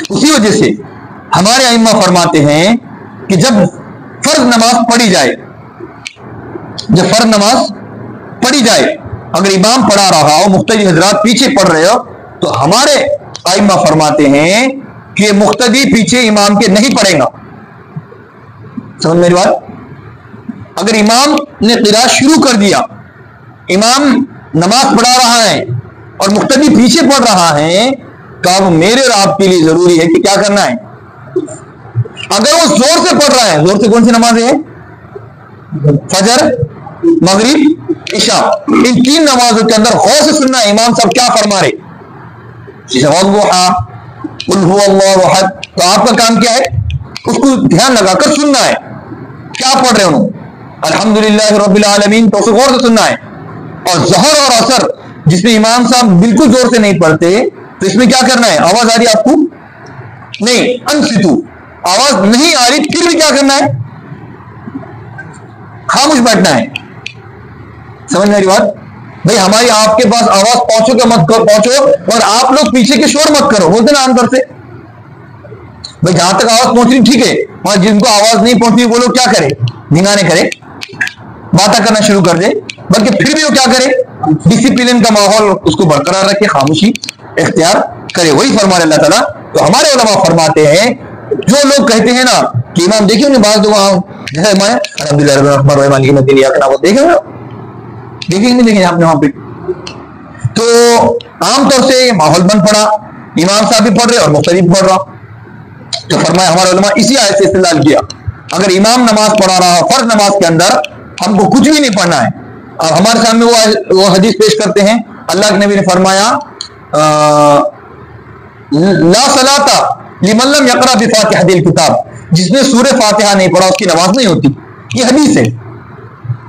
اسی وجہ سے ہمارے ائمہ فرماتے ہیں کہ جب فرض نماز پڑھی جائے، پڑھی جائے، اگر امام پڑھا رہا ہو، مقتدی حضرات پیچھے پڑھ رہے ہو، تو ہمارے ائمہ فرماتے ہیں کہ مقتدی پیچھے امام کے نہیں پڑھے گا. سمجھ میری بات؟ اگر امام نے قراءت شروع کر دیا، امام نماز پڑھا رہا ہے اور مقتدی پیچھے پڑھ رہا ہے، تو اب میرے اور آپ کے لیے ضروری ہے کہ کیا کرنا ہے؟ اگر وہ زور سے پڑھ رہا ہے، زور سے کون سی نماز ہے؟ فجر، مغرب، عشاء، ان 3 نمازوں کے اندر غور سے سننا ہے امام صاحب کیا فرما رہے. قل هو اللہ احد، تو آپ کا کام کیا ہے؟ اس کو دھیان لگا کر سننا ہے کیا پڑھ رہے ہوں. الحمدللہ رب العالمین، تو اسے غور سے سننا ہے. اور ظہر اور عصر جس میں امام صاحب بالکل زور سے نہیں پڑھتے، تو اس میں کیا کرنا ہے؟ آواز آ رہی ہے آپ کو؟ نہیں، انصتو، آواز نہیں آ رہی، پھر بھی کیا کرنا ہے؟ خاموش بیٹھنا ہے. سمجھ میری بات؟ بھائی ہماری آپ کے پاس آواز پہنچو کہ مت پہنچو، اور آپ لوگ پیچھے کے شور مت کرو، بولتے نا عام طور سے. بھائی جہاں تک آواز پہنچ رہی ٹھیک ہے، اور جن کو آواز نہیں پہنچ رہی وہ لوگ کیا کرے؟ دھنگانے کرے، باتیں کرنا شروع کر دے. بلکہ پھر بھی وہ کیا کرے؟ ڈسپلن کا ماحول اس کو برقرار رکھے، خاموشی اختیار کرے. وہی فرما رہے اللہ تعالیٰ. تو ہمارے علماء فرماتے ہیں، جو لوگ کہتے ہیں نا کہ امام دیکھیں گے بعض دعا جیسے میں الحمدللہ رب الرحمن الرحیم مالک یوم الدین ایاک نعبد، دیکھیں گے نہیں دیکھیں آپ نے وہاں پہ. تو عام طور سے ماحول بن پڑا، امام صاحب بھی پڑھ رہے اور مقتدی بھی پڑھ رہا. تو فرمایا ہمارے علماء اسی آیت سے استدلال کیا، اگر امام نماز پڑھا رہا فرض نماز کے اندر، ہم کو کچھ بھی نہیں پڑھنا ہے. اب ہمارے سامنے وہ حدیث پیش کرتے ہیں، اللہ کے نبی نے فرمایا لا صلاۃ لمن لم یقرأ بفاتحۃ الکتاب، جس نے سورہ فاتحہ نہیں پڑھا اس کی نماز نہیں ہوتی. یہ حدیث ہے،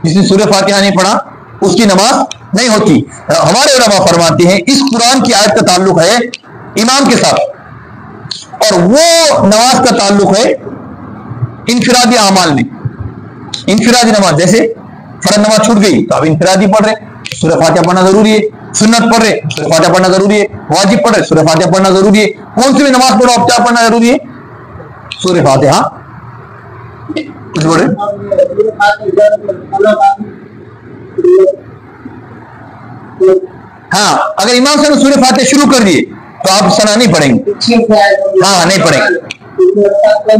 جس نے سورہ فاتحہ نہیں پڑھا اس کی نماز نہیں ہوتی. ہمارے علماء فرماتے ہیں اس قرآن کی آیت کا تعلق ہے امام کے ساتھ، اور وہ نماز کا تعلق ہے انفرادی اعمال میں. انفرادی نماز جیسے فرض نماز چھوٹ گئی تو آپ انفرادی پڑھ رہے، سورہ فاتحہ پڑھنا ضروری ہے. سنت پڑھ رہے، سورہ فاتحہ پڑھنا ضروری ہے. واجب پڑھ رہے، سورہ فاتحہ پڑھنا ضروری ہے. کون سی بھی نماز پڑھو آپ کیا پڑھنا ضروری ہے؟ سورہ فاتحہ. کچھ بول رہے؟ ہاں، اگر امام صاحب نے سورہ فاتحہ شروع کر دیے تو آپ ثنا نہیں پڑھیں گے. ہاں نہیں پڑھیں گے.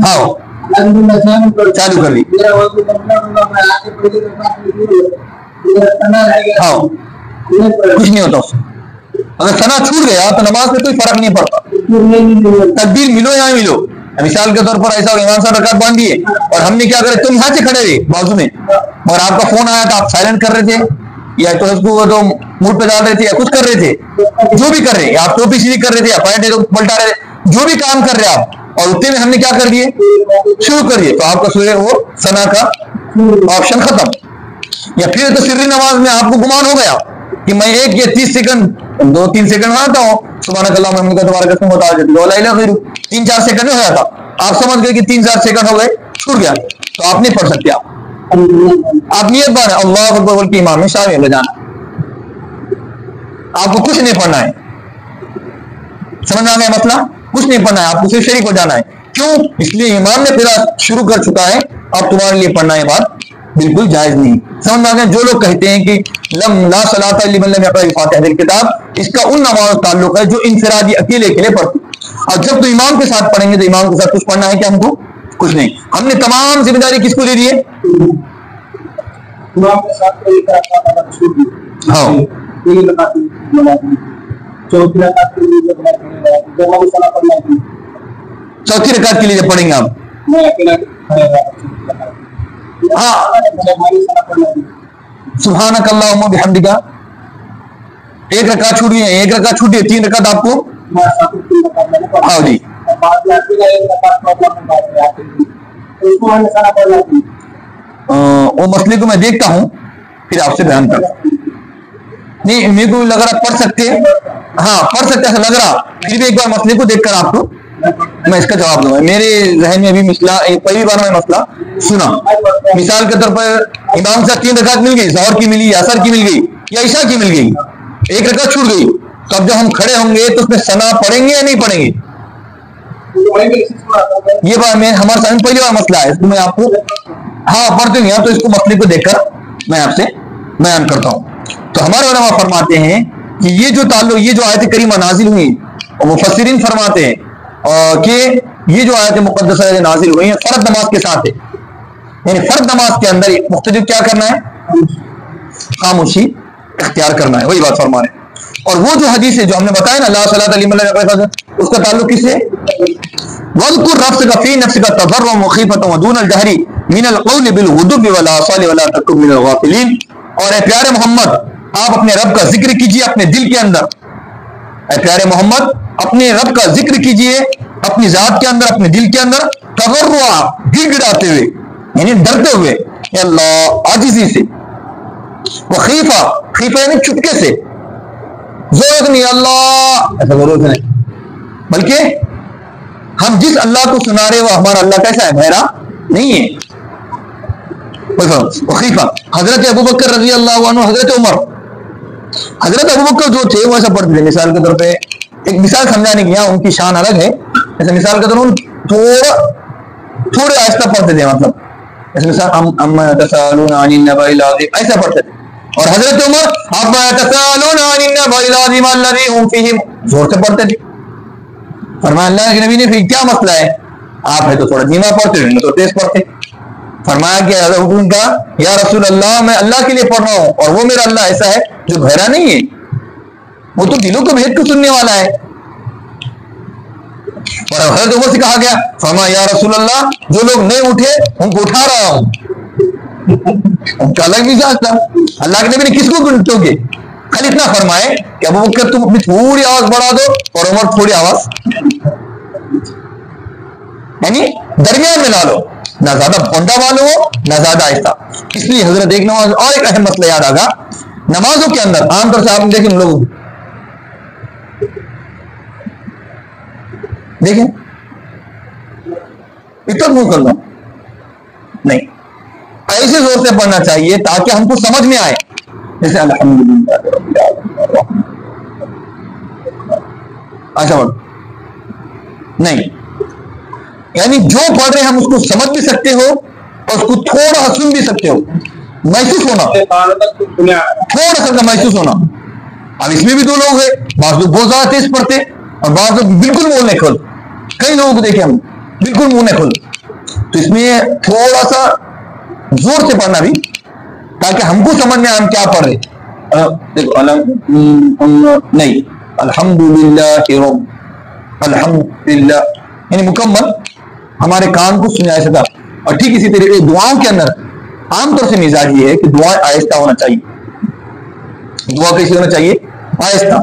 ہاں چالو کر دی. ہاں کچھ نہیں ہوتا اس سے. اگر ثنا چھوٹ گیا تو نماز میں کوئی فرق نہیں پڑتا. تکبیر ملو یا ملو، مثال کے طور پر ایسا امام صاحب رکعت باندھ دیے اور ہم نے کیا کرے، تم یہاں سے کھڑے رہے بازو میں اور آپ کا فون آیا تو آپ سائلنٹ کر رہے تھے، یا تو اس کو تو موڈ پہ ڈال رہے تھے، یا کچھ کر رہے تھے، جو بھی کر رہے، آپ ٹوپی سیدھی کر رہے تھے، یا پینٹ پلٹا رہے تھے، جو بھی کام کر رہے آپ، اور اتنے میں ہم نے کیا کر دیے، شروع کر دیے، تو آپ کا سورہ وہ ثنا کا آپشن ختم. یا پھر تو سری نماز میں آپ کو گمان ہو گیا کہ میں 1 یا 30 سیکنڈ 2-3 سیکنڈ آتا ہوں، سبحانک اللہم وبحمدک تبارک اسمک وتعالی جدک ولا الہ غیرک، 3-4 سیکنڈ میں ہو جاتا. آپ سمجھ گئے کہ 3-4 سیکنڈ ہو گئے، چھوٹ گیا، تو آپ نہیں پڑھ سکتے. آپ نیت بار اللہ اکبر بول کے امام میں شامل ہو جانا. آپ کو کچھ نہیں پڑھنا ہے. سمجھ آ گیا مسئلہ؟ کچھ نہیں پڑھنا ہے، آپ کو صرف شریک ہو جانا ہے. کیوں؟ اس لیے امام نے قراءت شروع کر چکا ہے، اب تمہارے لیے پڑھنا ہے، بات بالکل جائز نہیں. سمجھ آ گیا؟ جو لوگ کہتے ہیں کہ لا صلاۃ لمن لم یقرأ بفاتحۃ الکتاب، اس کا ان نماز تعلق ہے جو انفرادی اکیلے پڑھتے. اور جب تو امام کے ساتھ پڑھیں گے تو امام کے ساتھ کچھ پڑھنا ہے کہ ہم کو کچھ نہیں. ہم نے تمام ذمہ داری کس کو دے دی ہے؟ ہاں چوتھی رکعت کے لیے جب پڑھیں گے آپ، ہاں سبحانک اللہم وبحمدک، 1 رکعت چھوٹ گئی ہے، 1 رکعت چھوٹی ہے، 3 رکعت آپ کو. ہاں جی وہ مسئلے کو میں دیکھتا ہوں پھر آپ سے بیان کرتا ہوں. نہیں میرے کو لگ رہا پڑھ سکتے ہیں، ہاں پڑھ سکتے ایسا لگ رہا، پھر بھی ایک بار مسئلے کو دیکھ کر آپ کو میں اس کا جواب دوں گا. میرے ذہن میں ابھی مسئلہ پہلی بار میں مسئلہ سنا. مثال کے طور پر امام سے 3 رکعت مل گئی، ظہر کی ملی، عصر کی مل گئی، یا عشاء کی مل گئی، 1 رکعت چھوٹ گئی، تو اب جب ہم کھڑے ہوں گے تو اس میں ثنا پڑھیں گے یا نہیں پڑھیں گے؟ یہ بات میں ہمارے سامنے پہلی بار مسئلہ ہے، اس کو میں آپ کو پڑھتے ہیں تو اس کو مسئلے کو دیکھ کر میں آپ سے بیان کرتا ہوں. تو ہمارے علماء فرماتے ہیں کہ یہ جو تعلق، یہ جو آیت کریمہ نازل ہوئی، مفسرین فرماتے ہیں کہ یہ جو آیت مقدسہ نازل ہوئی ہیں فرض نماز کے ساتھ ہے. یعنی فرض نماز کے اندر مختلف کیا کرنا ہے؟ خاموشی اختیار کرنا ہے، وہی بات فرما رہے ہیں. اور وہ جو حدیث ہے جو ہم نے بتایا نا، اللہ صلی اللہ علیہ وسلم، اس کا تعلق کس سے؟ وَاذْكُرْ رَبَّكَ فِي نَفْسِكَ تَضَرُّعًا وَخِيفَةً وَدُونَ الْجَهْرِ مِنَ الْقَوْلِ بِالْغُدُوِّ وَالْآصَالِ وَلَا تَكُن مِنَ الْغَافِلِينَ. اور اے پیارے محمد، آپ اپنے رب کا ذکر کیجئے اپنے دل کے اندر. اے پیارے محمد، اپنے رب کا ذکر کیجئے اپنی ذات کے اندر، اپنے دل کے اندر، تضرعا، گر گڑاتے ہوئے، یعنی ڈرتے ہوئے، یا اللہ، عاجزی سے. وخیفہ، خیفہ یعنی چپکے سے، ضرورت نہیں اللہ، ایسا ضرورت نہیں، بلکہ ہم جس اللہ کو سنا رہے وہ ہمارا اللہ کیسا ہے؟ بہرا نہیں ہے. وخیفہ، حضرت ابوبکر رضی اللہ عنہ، حضرت عمر، حضرت ابوبکر جو تھے وہ ایسا پڑھتے تھے. مثال کے طور پہ ایک مثال سمجھانے کی، یہاں ان کی شان الگ ہے. ایسے مثال کے طور پر تھوڑے آہستہ پڑھتے تھے، مطلب ایسے مثال اما یتساءلون عن النبأ العظیم ایسا پڑھتے تھے. اور حضرت عمر اما یتساءلون عن النبأ العظیم الذی هم فیہ، زور سے پڑھتے تھے. فرمایا اللہ کے نبی نے پھر کیا مسئلہ ہے؟ آپ ہے تو تھوڑا دھیما پڑھتے ہیں تو تیز پڑھتے. فرمایا کہ حکم کا، یا رسول اللہ میں اللہ کے لیے پڑھ رہا ہوں اور وہ میرا اللہ ایسا ہے جو بہرا نہیں ہے، وہ تو دلوں کو بھید کو سننے والا ہے. اور حضرت عمر سے کہا گیا، فرمایا یا رسول اللہ جو لوگ نہیں اٹھے ان کو اٹھا رہا ہوں. ان کا الگ مزاج تھا. اللہ کے نبی نے کس کو ٹوکے؟ خالی اتنا فرمائے کہ ابوبکر تم اپنی تھوڑی آواز بڑھا دو اور عمر تھوڑی آواز، یعنی درمیان میں لا لو، نہ زیادہ بونڈا والو ہو نہ زیادہ آہستہ. اس لیے حضرت ایک نماز اور ایک اہم مسئلہ یاد آگا. نمازوں کے اندر عام طور سے آپ نے دیکھیں لوگ دیکھیں اتنا منہ کر لو نہیں، ایسے زور سے پڑھنا چاہیے تاکہ ہم کو سمجھ میں آئے. جیسے الحمدللہ اچھا نہیں، یعنی جو پڑھ رہے ہیں ہم اس کو سمجھ بھی سکتے ہو اور اس کو تھوڑا سن بھی سکتے ہو، محسوس ہونا، تھوڑا سا محسوس ہونا. اب اس میں بھی دو لوگ ہیں، بعض لوگ بہت زیادہ تیز پڑھتے اور بعض لوگ بالکل منہ نہیں کھول. کئی لوگوں کو دیکھیں ہم بالکل منہ نہیں کھول. تو اس میں تھوڑا سا زور سے پڑھنا بھی تاکہ ہم کو سمجھ میں ہم کیا پڑھ رہے. نہیں، الحمدللہ الحمدللہ، یعنی مکمل ہمارے کان کو سنا ایسا تھا. اور ٹھیک اسی طریقے دعاؤں کے اندر عام طور سے مزاج یہ ہے کہ دعا آہستہ ہونا چاہیے. دعا کیسے ہونا چاہیے؟ آہستہ،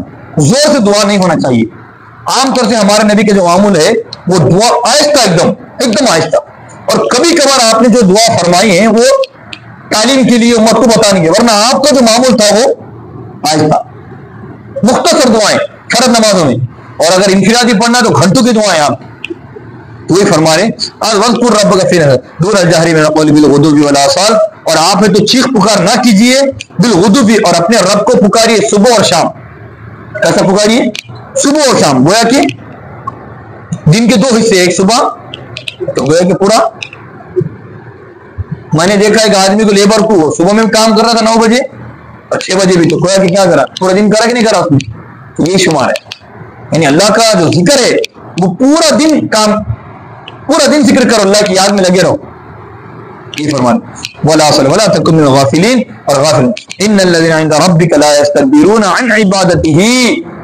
زور سے دعا نہیں ہونا چاہیے. عام طور سے ہمارے نبی کے جو معمول ہے وہ دعا آہستہ، ایک دم آہستہ. اور کبھی کبھار آپ نے جو دعا فرمائی ہیں وہ تعلیم کے لیے امت کو بتانے کے، ورنہ آپ کا جو معمول تھا وہ آہستہ مختصر دعائیں فرض نمازوں میں. اور اگر انفرادی پڑھنا تو گھنٹوں کی دعائیں آپ تو وہی فرما رہے وَاذْكُرْ رَبَّكَ فِي دُونَ الْجَهْرِ مِنَ الْقَوْلِ بِالْغُدُوِّ وَالْآصَالِ. اور آپ ہے تو چیخ پکار نہ کیجئے، بالغدو، اور اپنے رب کو پکاریے صبح اور شام. کیسا پکاریے؟ صبح اور شام. گویا کہ دن کے دو حصے، ایک صبح تو گویا کہ پورا. میں نے دیکھا ایک آدمی کو، لیبر کو، صبح میں کام کر رہا تھا 9 بجے اور 6 بجے بھی، تو گویا کہ کیا کرا؟ پورا دن کرا کہ نہیں کرا اس نے؟ یہ شمار ہے. یعنی اللہ کا جو ذکر ہے وہ پورا دن کام، پورا دن ذکر کرو، اللہ کی یاد میں لگے رہو. یہ فرمان ولا صلی ولا تکن من الغافلین. اور غافل ان الذين عند ربك لا يستكبرون عن عبادته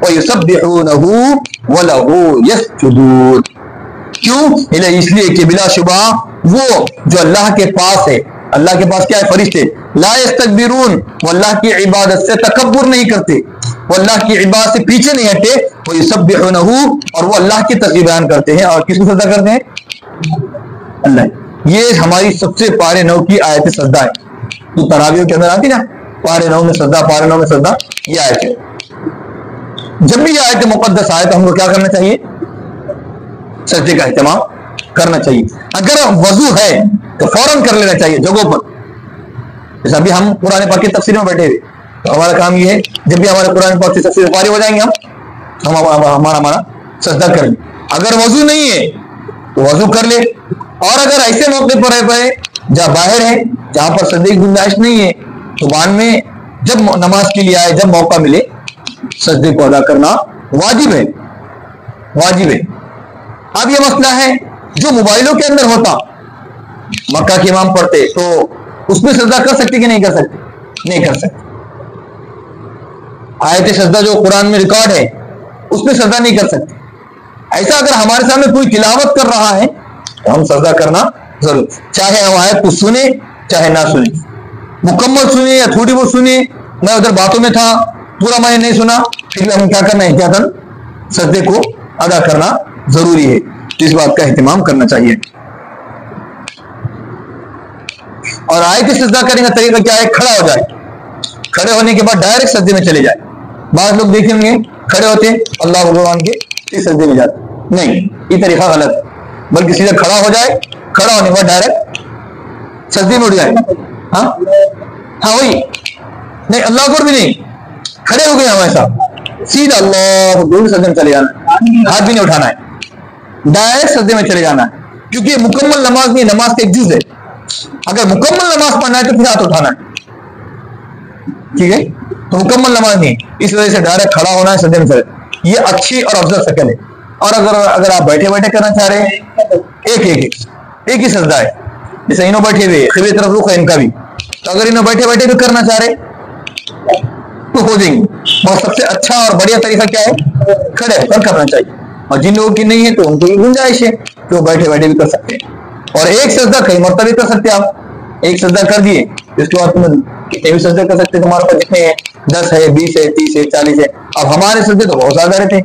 ويسبحونه وله يسجدون. کیوں؟ اس لیے کہ بلا شبہ وہ جو اللہ کے پاس ہے، اللہ کے پاس کیا ہے؟ فرشتے. لا يستكبرون، وہ اللہ کی عبادت سے تکبر نہیں کرتے، وہ اللہ کی عبادت سے پیچھے نہیں ہٹے. وَيُسَبِّحُونَهُ، اور وہ اللہ کی تسبیح بیان کرتے ہیں. اور کس کو سجدہ کرتے ہیں؟ اللہ. یہ ہماری سب سے پارے 9 کی آیت سجدہ ہے. تو تراویح کے اندر آتی نا، پارے 9 میں سجدہ، پارے 9 میں سجدہ، یہ آیت ہے. جب بھی یہ آیت مقدس آئے تو ہم کو کیا کرنا چاہیے؟ سجدے کا اہتمام کرنا چاہیے. اگر وضو ہے تو فوراً کر لینا چاہیے جگہوں پر. جیسا ابھی ہم قرآن پاک کی تفسیر میں بیٹھے ہوئے، تو ہمارا کام یہ ہے جب بھی ہمارے قرآن پاک کی تفسیر پاری ہو جائیں گے ہمارا سجدہ کریں. اگر وضو نہیں ہے تو وضو کر لے، اور اگر ایسے موقع پر ہے جہاں باہر ہے، جہاں پر سجدے کی گنجائش نہیں ہے، تو بعد میں جب نماز کے لیے آئے، جب موقع ملے، سجدے کو ادا کرنا واجب ہے، واجب ہے۔ اب یہ مسئلہ ہے جو موبائلوں کے اندر ہوتا، مکہ کے امام پڑھتے تو اس میں سجدہ کر سکتے کہ نہیں کر سکتے؟ نہیں کر سکتے۔ آیت سجدہ جو قرآن میں ریکارڈ ہے اس میں سجدہ نہیں کر سکتے۔ ایسا اگر ہمارے سامنے کوئی تلاوت کر رہا ہے تو ہم سجدہ کرنا ضرور، چاہے ہم آیت کو سنیں چاہے نہ سنیں، مکمل سنیں یا تھوڑی بہت سنیں۔ میں ادھر باتوں میں تھا، پورا میں نے نہیں سنا، پھر بھی ہم کیا کرنا ہے، احتیاطاً سجدے کو ادا کرنا ضروری ہے۔ اس بات کا اہتمام کرنا چاہیے۔ اور آیت سجدہ کرنے کا طریقہ کیا ہے؟ کھڑا ہو جائے، کھڑے ہونے کے بعد ڈائریکٹ سجدے میں چلے جائے۔ بعض لوگ دیکھیں گے کھڑے ہوتے اللہ بھگوان کے سجدے میں جاتے، نہیں، یہ طریقہ غلط ہے، بلکہ سیدھا کھڑا ہو جائے، کھڑا ہونے کے بعد ڈائریکٹ سجدے میں اٹھ جائے۔ ہاں وہی، نہیں اللہ اکبر بھی نہیں، کھڑے ہو گئے ہم ایسا سیدھا اللہ دور سجدے میں چلے جانا، ہاتھ بھی نہیں اٹھانا ہے، ڈائریکٹ سجدے میں چلے جانا ہے، کیونکہ یہ مکمل نماز نہیں، نماز کا ایک جز ہے۔ اگر مکمل نماز پڑھنا ہے تو پھر ہاتھ اٹھانا ہے، ٹھیک ہے، تو مکمل نماز نہیں، اس وجہ سے ڈائریکٹ کھڑا ہونا ہے، سجدے میں چلے، یہ اچھی اور افضل شکل ہے۔ اور اگر آپ بیٹھے بیٹھے کرنا چاہ رہے ہیں، ایک ہی سجدہ ہے، جیسے انہوں بیٹھے ہوئے قبلے کی طرف رخ ہے ان کا بھی، تو اگر انہوں بیٹھے بیٹھے بھی کرنا چاہ رہے تو ہو جائیں گے۔ اور سب سے اچھا اور بڑھیا طریقہ کیا ہے؟ کھڑے ہو کر کرنا چاہیے۔ اور جن لوگوں کی نہیں ہے تو ان کو بھی گنجائش ہے کہ وہ بیٹھے بیٹھے بھی کر سکتے ہیں، اور ایک سجدہ کئی مرتبہ بھی کر سکتے ہیں۔ آپ ایک سجدہ کر دیے، اس کے بعد تم کتنے بھی سجدے کر سکتے ہیں، تمہارے پاس جتنے ہیں، 10 ہے، 20 ہے، 30 ہے، 40 ہے۔ اب ہمارے سجدے تو بہت زیادہ رہتے،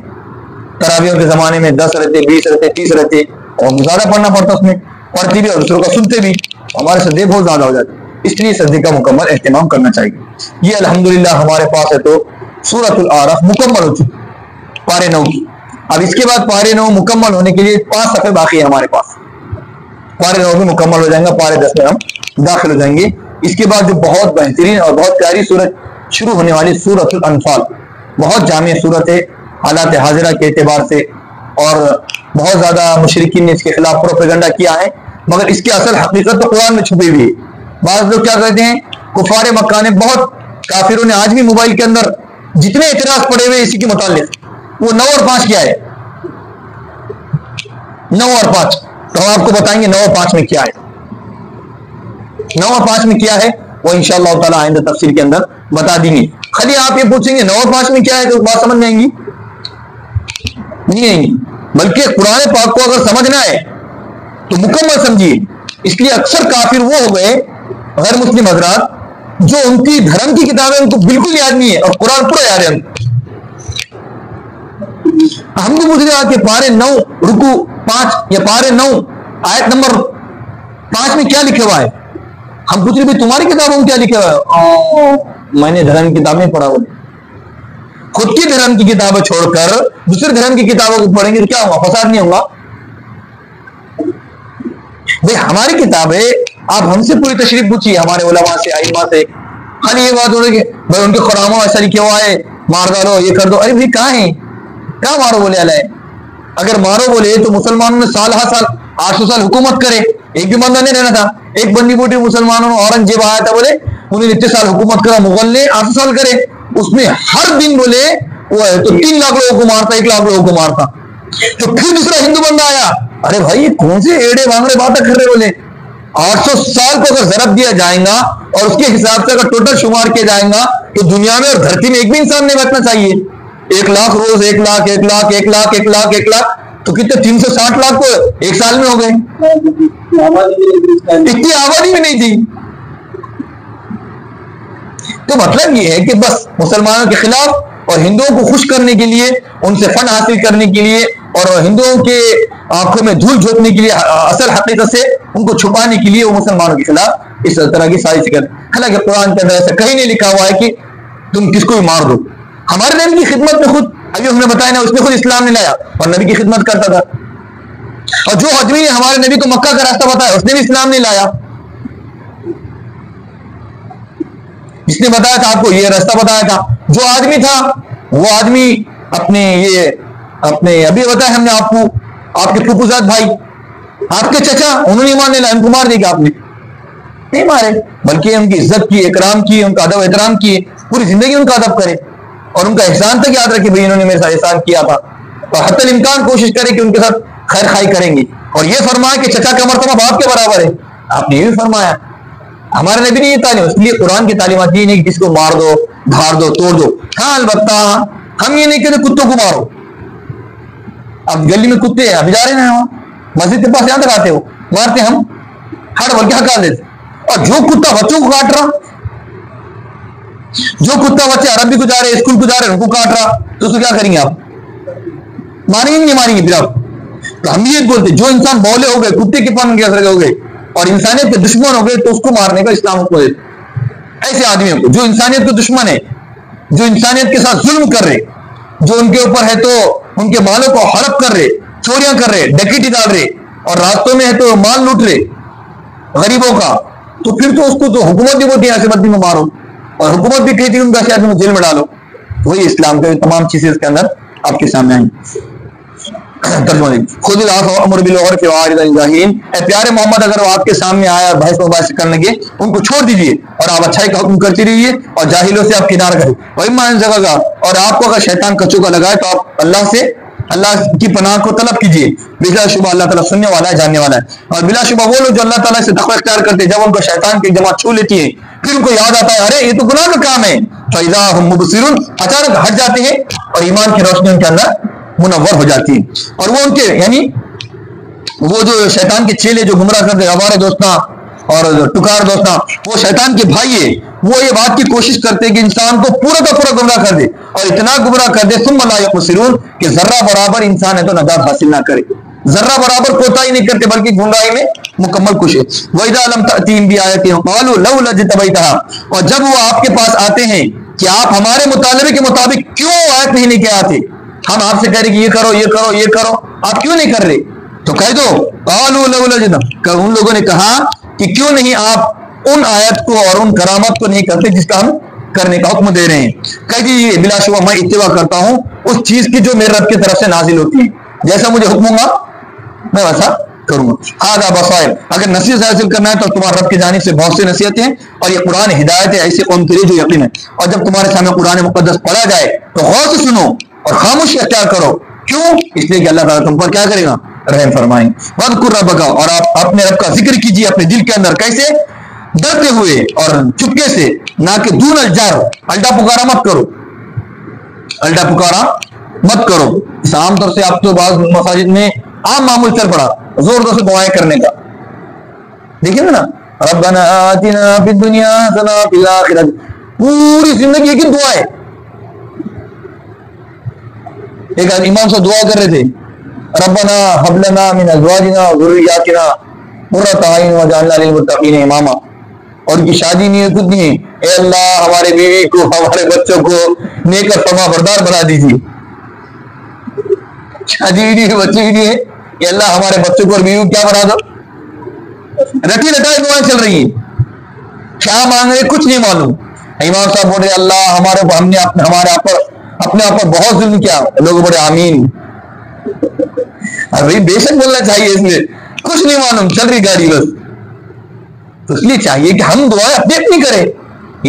تراویحوں کے زمانے میں 10 رہتے، 20 رہتے، 30 رہتے، اور زیادہ پڑھنا پڑتا، اس میں پڑھتے بھی اور دوسروں کا سنتے بھی، ہمارے سجدے بہت زیادہ ہو جاتے، اس لیے سجدے کا مکمل اہتمام کرنا چاہیے۔ یہ الحمدللہ ہمارے پاس ہے تو سورۃ الاعراف مکمل ہو چکی، پارے 9 کی۔ اب اس کے بعد پارے 9 مکمل ہونے کے لیے 5 صفحے باقی ہے ہمارے پاس، پارے 9 بھی مکمل ہو جائیں گا، پارے 10 میں ہم داخل ہو جائیں گے۔ اس کے بعد جو بہت بہترین اور بہت پیاری سورت شروع ہونے والی سورۃ الانفال، بہت جامع سورت ہے حالات حاضرہ کے اعتبار سے، اور بہت زیادہ مشرکین نے اس کے خلاف پروپیگنڈا کیا ہے، مگر اس کی اصل حقیقت تو قرآن میں چھپی ہوئی ہے۔ بعض لوگ کیا کہتے ہیں، کفار مکہ نے، بہت کافروں نے آج بھی موبائل کے اندر جتنے اعتراض پڑے ہوئے اسی کے متعلق، وہ 9 اور 5 کیا ہے، 9 اور 5، تو ہم آپ کو بتائیں گے 9 اور 5 میں کیا ہے، 9 اور 5 میں کیا ہے، وہ انشاءاللہ تعالی آئندہ تفسیر کے اندر بتا دیں گے۔ خالی آپ یہ پوچھیں گے 9 اور 5 میں کیا ہے تو بات سمجھ میں آئیں گی؟ نہیں آئیں گی، بلکہ قرآن پاک کو اگر سمجھنا ہے تو مکمل سمجھیے۔ اس لیے اکثر کافر وہ ہو گئے غیر مسلم حضرات جو ان کی دھرم کی کتابیں ان کو بالکل یاد نہیں ہے اور قرآن پورا یاد ہے۔ ہم کو پوچھ رہے کہ پارے 9 رکو 5 یا پارے 9 آیت نمبر 5 میں کیا لکھا ہوا ہے، ہم پوچھ رہے تمہاری کتابوں میں کیا لکھا ہوا ہے؟ میں نے دھرم کی کتابیں پڑھا ہوا، خود کی دھرم کی کتابیں چھوڑ کر دوسرے دھرم کی کتابوں کو پڑھیں گے تو کیا ہوگا؟ فساد نہیں ہوگا؟ بھئی ہماری کتابیں، آپ ہم سے پوری تشریح پوچھیے، ہمارے علماء سے، ائمہ سے، خالی یہ بات ہو رہی کہ بھائی ان کے قرآنوں ایسا لکھا ہوا ہے، مار ڈالو، یہ کر دو۔ ارے بھائی کہاں ہیں، کہاں مارو بولے اللہ ہے؟ اگر مارو بولے تو مسلمانوں نے سال ہر سال 800 سال حکومت کرے، ایک بھی بندہ نہیں رہنا تھا۔ ایک بندی بوٹی مسلمانوں نے، اورنگزیب آیا تھا بولے، انہوں نے اتنے سال حکومت کرا، مغل نے 800 سال کرے، اس میں ہر دن بولے وہ ہے تو 3 لاکھ لوگوں کو مارتا، 1 لاکھ لوگوں کو مارتا۔ تو پھر دوسرا ہندو بندہ آیا، ارے بھائی یہ کون سے ایڑے بھانگڑے باتیں کر رہے، بولے 800 سال کو اگر ضرب دیا جائے گا اور اس کے حساب سے اگر ٹوٹل شمار کیا جائے گا تو دنیا میں اور دھرتی میں ایک بھی انسان نہیں بچنا چاہیے۔ 1 لاکھ روز، 1 لاکھ 1 لاکھ 1 لاکھ 1 لاکھ 1 لاکھ، تو کتنے 360 لاکھ کو ایک سال میں ہو گئے، اتنی آبادی بھی نہیں تھی۔ تو مطلب یہ ہے کہ بس مسلمانوں کے خلاف اور ہندوؤں کو خوش کرنے کے لیے، ان سے فن حاصل کرنے کے لیے اور ہندوؤں کے آنکھوں میں دھول جھونکنے کے لیے، اصل حقیقت سے ان کو چھپانے کے لیے وہ مسلمانوں کے خلاف اس طرح کی سازش کرتے۔ حالانکہ قرآن کے اندر ایسا کہیں نہیں لکھا ہوا ہے کہ تم کس کو بھی مار دو۔ ہمارے نبی کی خدمت میں خود، ابھی ہم نے بتایا نا، اس نے خود اسلام نہیں لایا اور نبی کی خدمت کرتا تھا۔ اور جو آدمی نے ہمارے نبی کو مکہ کا راستہ بتایا اس نے بھی اسلام نہیں لایا، جس نے بتایا تھا آپ کو، یہ راستہ بتایا تھا، جو آدمی تھا وہ آدمی اپنے ابھی بتایا ہم نے آپ کو آپ کے پھپھوزاد بھائی، آپ کے چچا، انہوں نے ایمان نہیں لایا، ان کو مار دیا کیا آپ نے؟ نہیں مارے، بلکہ ان کی عزت کی، اکرام کی، ان کا ادب احترام کیے، پوری زندگی ان کا ادب کرے اور ان کا احسان تک یاد رکھے، بھائی انہوں نے میرے ساتھ احسان کیا تھا، اور حتی الامکان کوشش کرے کہ ان کے ساتھ خیر خائی کریں گے. اور یہ فرمایا کہ چچا کا مرتبہ باپ کے برابر ہے، آپ نے یہ بھی فرمایا. ہمارے نبی نے یہ تعلیم، اس لیے قرآن کی تعلیمات یہ نہیں کہ کسی کو مار دو، دھاڑ دو، توڑ دو. ہاں البتہ ہم یہ نہیں کہتے کتوں کو مارو. اب گلی میں کتے ہیں، ابھی جا رہے ہیں وہاں مسجد کے پاس، یہاں تک آتے ہو مارتے ہم، ہٹ بول کے ہکال دیتے. اور جو کتا بچوں کو کاٹ رہا، جو کتا بچے عربی کو جا رہے، اسکول کو جا رہے، ان کو کاٹ رہا، تو اس کو کیا کریں گے آپ؟ ماریں گے نہیں ماریں گے؟ پھر آپ تو ہم یہ بولتے جو انسان بولے ہو گئے، کتے کے پن کے اثر ہو گئے اور انسانیت کے دشمن ہو گئے، تو اس کو مارنے کا اسلام کو دیتے. ایسے آدمیوں کو جو انسانیت کے دشمن ہے، جو انسانیت کے ساتھ ظلم کر رہے، جو ان کے اوپر ہے تو ان کے مالوں کو ہڑپ کر رہے، چوریاں کر رہے، ڈکیٹی ڈال رہے، اور راستوں میں ہے تو مال لوٹ رہے غریبوں کا، تو پھر تو اس کو تو حکومت بھی بولتی ہے ایسے بدی میں مارو، اور حکومت بھی کہتی ہے ان کا شاید میں جیل میں ڈالو. وہی اسلام کے تمام چیزیں اس کے اندر آپ کے سامنے آئیں. خود امر بالعرف وعرض عن الجاہلین، اے پیارے محمد اگر وہ آپ کے سامنے آیا بحث مباحثہ کرنے لگے، ان کو چھوڑ دیجیے اور آپ اچھائی کا حکم کرتے رہیے اور جاہلوں سے آپ کنارہ کریں. وَإِمَّا يَنزَغَكَ، اور آپ کو اگر شیطان کچوں کا لگائے تو آپ اللہ کی پناہ کو طلب کیجیے. بلا شبہ اللہ تعالیٰ سننے والا ہے، جاننے والا ہے. اور بلا شبہ وہ لوگ جو اللہ تعالیٰ سے تقوی اختیار کرتے ہیں، جب ان کو شیطان کی جماعت چھو لیتی ہے، پھر ان کو یاد آتا ہے ارے یہ تو گناہ کا کام ہے، فَإِذَا هُمْ مُبْصِرُونَ، اچانک ہٹ جاتے ہیں اور ایمان کی روشنی ان کے اندر منور ہو جاتی ہے. اور وہ ان کے یعنی وہ جو شیطان کے چیلے جو گمراہ کرتے ہیں، ہمارے دوستاں اور ٹکار دوستاں، وہ شیطان کے بھائی ہے، وہ یہ بات کی کوشش کرتے ہیں کہ انسان کو پورا کا پورا گمراہ کر دے، اور اتنا گمراہ کر دے ثم لا يقصرون، کہ ذرہ برابر انسان ہے تو نجات حاصل نہ کرے، ذرہ برابر کوتاہی نہیں کرتے بلکہ گمراہی میں مکمل خوش ہے. وَإِذَا لَمْ تَأْتِهِمْ بِآيَةٍ قَالُوا لَوْلَا اجْتَبَيْتَهَا، اور جب وہ آپ کے پاس آتے ہیں کہ آپ ہمارے مطالبے کے مطابق کیوں آیت نہیں لے کے آتے، ہم آپ سے کہہ رہے کہ یہ کرو یہ کرو یہ کرو، آپ کیوں نہیں کر رہے، تو کہہ دو قالوا لولا جنم، کہ ان لوگوں نے کہا کہ کیوں نہیں آپ ان آیت کو اور ان کرامت کو نہیں کرتے جس کا ہم کرنے کا حکم دے رہے ہیں. کہہ دیجیے بلا شبہ میں اتباع کرتا ہوں اس چیز کی جو میرے رب کی طرف سے نازل ہوتی ہے، جیسا مجھے حکم ہوگا میں ویسا کروں گا. ہذا بصائر، اگر نصیحت حاصل کرنا ہے تو تمہارے رب کی جانب سے بہت سی نصیحتیں ہیں، اور یہ قرآن ہدایت ہے ایسے قوم کے لیے جو یقین ہے. اور جب تمہارے سامنے قرآن مقدس پڑھا جائے تو غور سے سنو اور خاموشی اختیار کرو. کیوں؟ اس لیے کہ اللہ تعالیٰ تم پر کیا کرے گا؟ رحم فرمائیں. وَاذْكُرْ رَبَّكَ، اور آپ اپنے رب کا ذکر کیجیے اپنے دل کے اندر. کیسے؟ ڈرتے ہوئے اور چپکے سے، نہ کہ دون الجار، الٹا پکارا مت کرو، الٹا پکارا مت کرو. اس عام طور سے آپ تو بعض مساجد میں عام معمول چل پڑا زور زور سے دعائیں کرنے کا. دیکھیں نا، ربنا آتنا فی الدنیا حسنہ وفی الآخرۃ، پوری زندگی ایک ہی دعا ہے. ایک امام صاحب دعا کر رہے تھے ربنا هب لنا من ازواجنا وذرياتنا قرۃ اعین واجعلنا للمتقین اماما. اور ان کی شادی نہیں ہے، خود نہیں ہے، اے اللہ ہمارے بیوی کو ہمارے بچوں کو نیک اور فرما بردار بنا دیجیے. شادی بھی نہیں ہے، بچے بھی نہیں ہے، اے اللہ ہمارے بچوں کو اور بیوی کو کیا بنا دو. رٹی رٹائی دعائیں چل رہی ہیں، کیا مانگ رہے کچھ نہیں معلوم. امام صاحب بول رہے اللہ ہم نے ہمارے اپنے آپ پر بہت ظلم کیا. لوگ بڑے آمین. ابھی بے شک بولنا چاہیے، اس میں کچھ نہیں معلوم، چل رہی گاڑی بس. تو اس لیے چاہیے کہ ہم دعائیں اپنی کریں.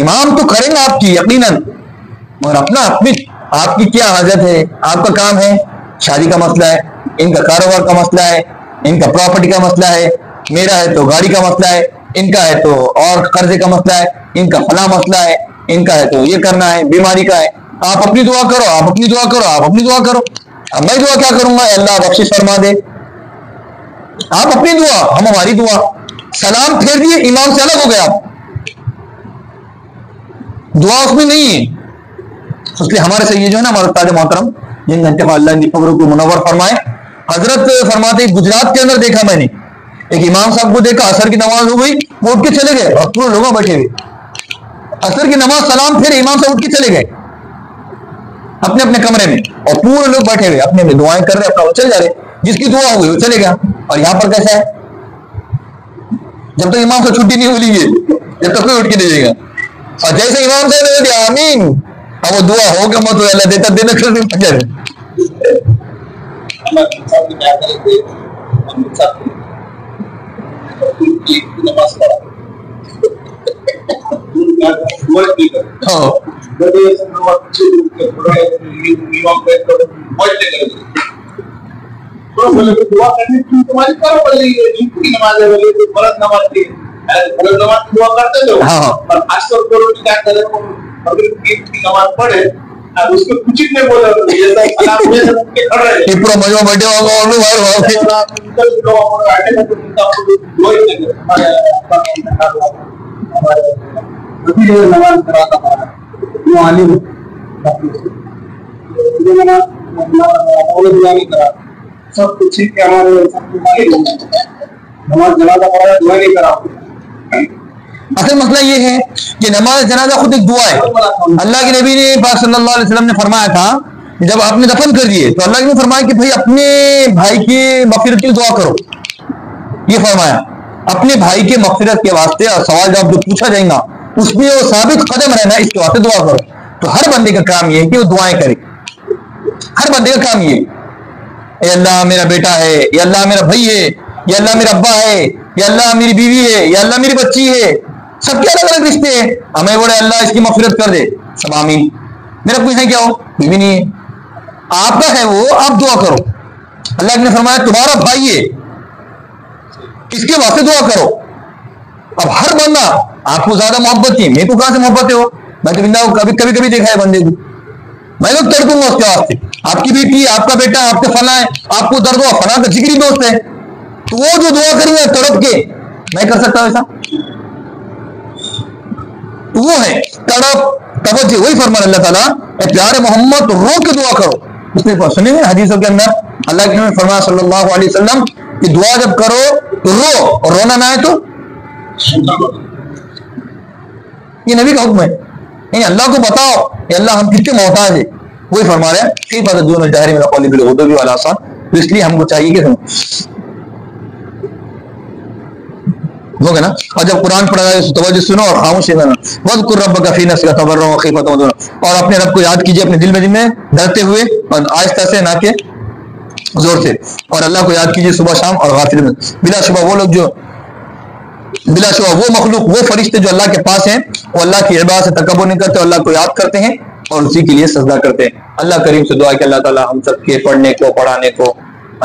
امام تو کریں گا آپ کی یقیناً، مگر آپ کی کیا حاجت ہے؟ آپ کا کام ہے شادی کا مسئلہ ہے، ان کا کاروبار کا مسئلہ ہے، ان کا پراپرٹی کا مسئلہ ہے، میرا ہے تو گاڑی کا مسئلہ ہے، ان کا ہے تو اور قرضے کا مسئلہ ہے، ان کا فلاں مسئلہ ہے، ان کا ہے تو یہ کرنا ہے، بیماری کا ہے. آپ اپنی دعا کرو، آپ اپنی دعا کرو، آپ اپنی دعا کرو. اب میں دعا کیا کروں گا؟ اللہ بخشش فرما دے. آپ اپنی دعا، ہم ہماری دعا. سلام پھیر دیے، امام سے الگ ہو گیا، دعا اس میں نہیں ہے. اس لیے ہمارے سے یہ جو ہے نا ہمارے تاج محترم جن کا انتقال اللہ ان کی قبروں کو منور فرمائے، حضرت فرماتے گجرات کے اندر دیکھا میں نے ایک امام صاحب کو دیکھا، عصر کی نماز ہو گئی، وہ اٹھ کے چلے گئے اور پورے لوگ بیٹھے ہوئے. عصر کی نماز سلام پھر امام صاحب اٹھ کے چلے گئے اپنے اپنے کمرے میں، اور پورے لوگ بیٹھے ہوئے اپنے اپنے دعائیں کر رہے، اپنا وہ چل جا رہے. جس کی دعا ہو گئی وہ چلے گیا. اور یہاں پر کیسا ہے؟ جب تک امام سے چھٹی نہیں ہوئی ہے، جب تک کوئی اٹھ کے نہیں جائے گا. اور جیسے امام صاحب نے دیا آمین، اب وہ دعا ہو گیا مت اللہ دیتا دینا کر دیں. دعا کرنے کی تمہاری کیا بول رہی ہے؟ کی نماز ہے بولے تو فرض نماز کی فرض نماز کی دعا کرتے تھے اور آج کل کو کیا کرے اگر عید کی نماز پڑھے اس کو کچھ نہیں بولا جیسا سلام دے کے کھڑ رہے ہیں پورا مجمع بیٹھے ہوگا اور لوگ نماز کراتا وہ عالم کرا سب کچھ کہ ہمارے نماز جنازہ پڑھا دعا نہیں کرا. اصل مسئلہ یہ ہے کہ نماز جنازہ خود ایک دعا ہے. اللہ کے نبی نے پاک صلی اللہ علیہ وسلم نے فرمایا تھا جب آپ نے دفن کر دیے تو اللہ نے فرمایا کہ بھائی اپنے بھائی کی مغفرت کی دعا کرو. یہ فرمایا اپنے بھائی کے مغفرت کے واسطے اور سوال جواب جو پوچھا جائے گا اس میں وہ ثابت قدم رہنا اس کے واسطے دعا کرو. تو ہر بندے کا کام یہ ہے کہ وہ دعائیں کرے. ہر بندے کا کام یہ اے اللہ میرا بیٹا ہے, یا اللہ میرا بھائی ہے, یا اللہ میرا ابا ہے, یا اللہ میری بیوی ہے, یا اللہ میری بچی ہے. سب کے الگ الگ رشتے ہیں. ہمیں بولے اللہ اس کی مغفرت کر دے, سب آمین. میرا کوئی ہے کیا ہو بیوی نہیں ہے, آپ کا ہے وہ, آپ دعا کرو. اللہ نے فرمایا تمہارا بھائی ہے اس کے واسطے دعا کرو. اب ہر بندہ آپ کو زیادہ محبت ہے, میرے کو کہاں سے محبت ہے؟ ہو میں تو بندہ کبھی کبھی دیکھا ہے بندے کو, میں تو تڑپوں گا اس کے واسطے. آپ کی بیٹی, آپ کا بیٹا, آپ کے فلاں ہے, آپ کو درد ہو, فلاں کا جگری دوست ہے, تو وہ جو دعا کریں گے تڑپ کے, میں کر سکتا ہوں ایسا؟ وہ ہے تڑپ توجہ. وہی فرمان اللہ تعالیٰ اے پیارے محمد رو کے دعا کرو. اس نے سنیں گے حدیثوں کے اندر اللہ کے نبی فرمایا صلی اللہ علیہ وسلم کہ دعا جب کرو تو رو, اور رونا نہ ہے تو یہ نبی کا حکم ہے. یعنی اللہ کو بتاؤ کہ اللہ ہم کتنے محتاج ہیں. وہی فرما رہے ہیں تو اس لیے ہم کو چاہیے کہ ہوگا نا. اور جب قرآن پڑھا جائے توجہ سنو اور خاموش رہنا. وَاذْكُرْ رَبَّكَ فِي نَفْسِكَ تَضَرُّعًا وَخِيفَةً وَدُونَ, اور اپنے رب کو یاد کیجیے اپنے دل میں ڈرتے ہوئے اور آہستہ سے, نہ کہ زور سے. اور اللہ کو یاد کیجیے صبح شام اور غافل میں. بلا شبہ وہ لوگ جو بلا شبہ وہ مخلوق, وہ فرشتے جو اللہ کے پاس ہیں, وہ اللہ کی عبادت سے تکبر نہیں کرتے, اللہ کو یاد کرتے ہیں اور اسی کے لیے سجدہ کرتے ہیں. اللہ کریم سے دعا کہ اللہ تعالیٰ ہم سب کے پڑھنے کو, پڑھانے کو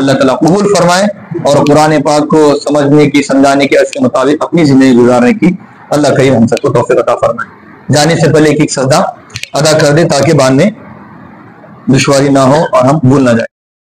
اللہ تعالیٰ قبول فرمائے اور قرآن پاک کو سمجھنے کی, سمجھانے کی, اس کے مطابق اپنی زندگی گزارنے کی اللہ کریم ہم سب کو توفیق عطا فرمائے. جانے سے پہلے ایک سجدہ ادا کر دے تاکہ بعد میں دشواری نہ ہو اور ہم بھول نہ جائیں.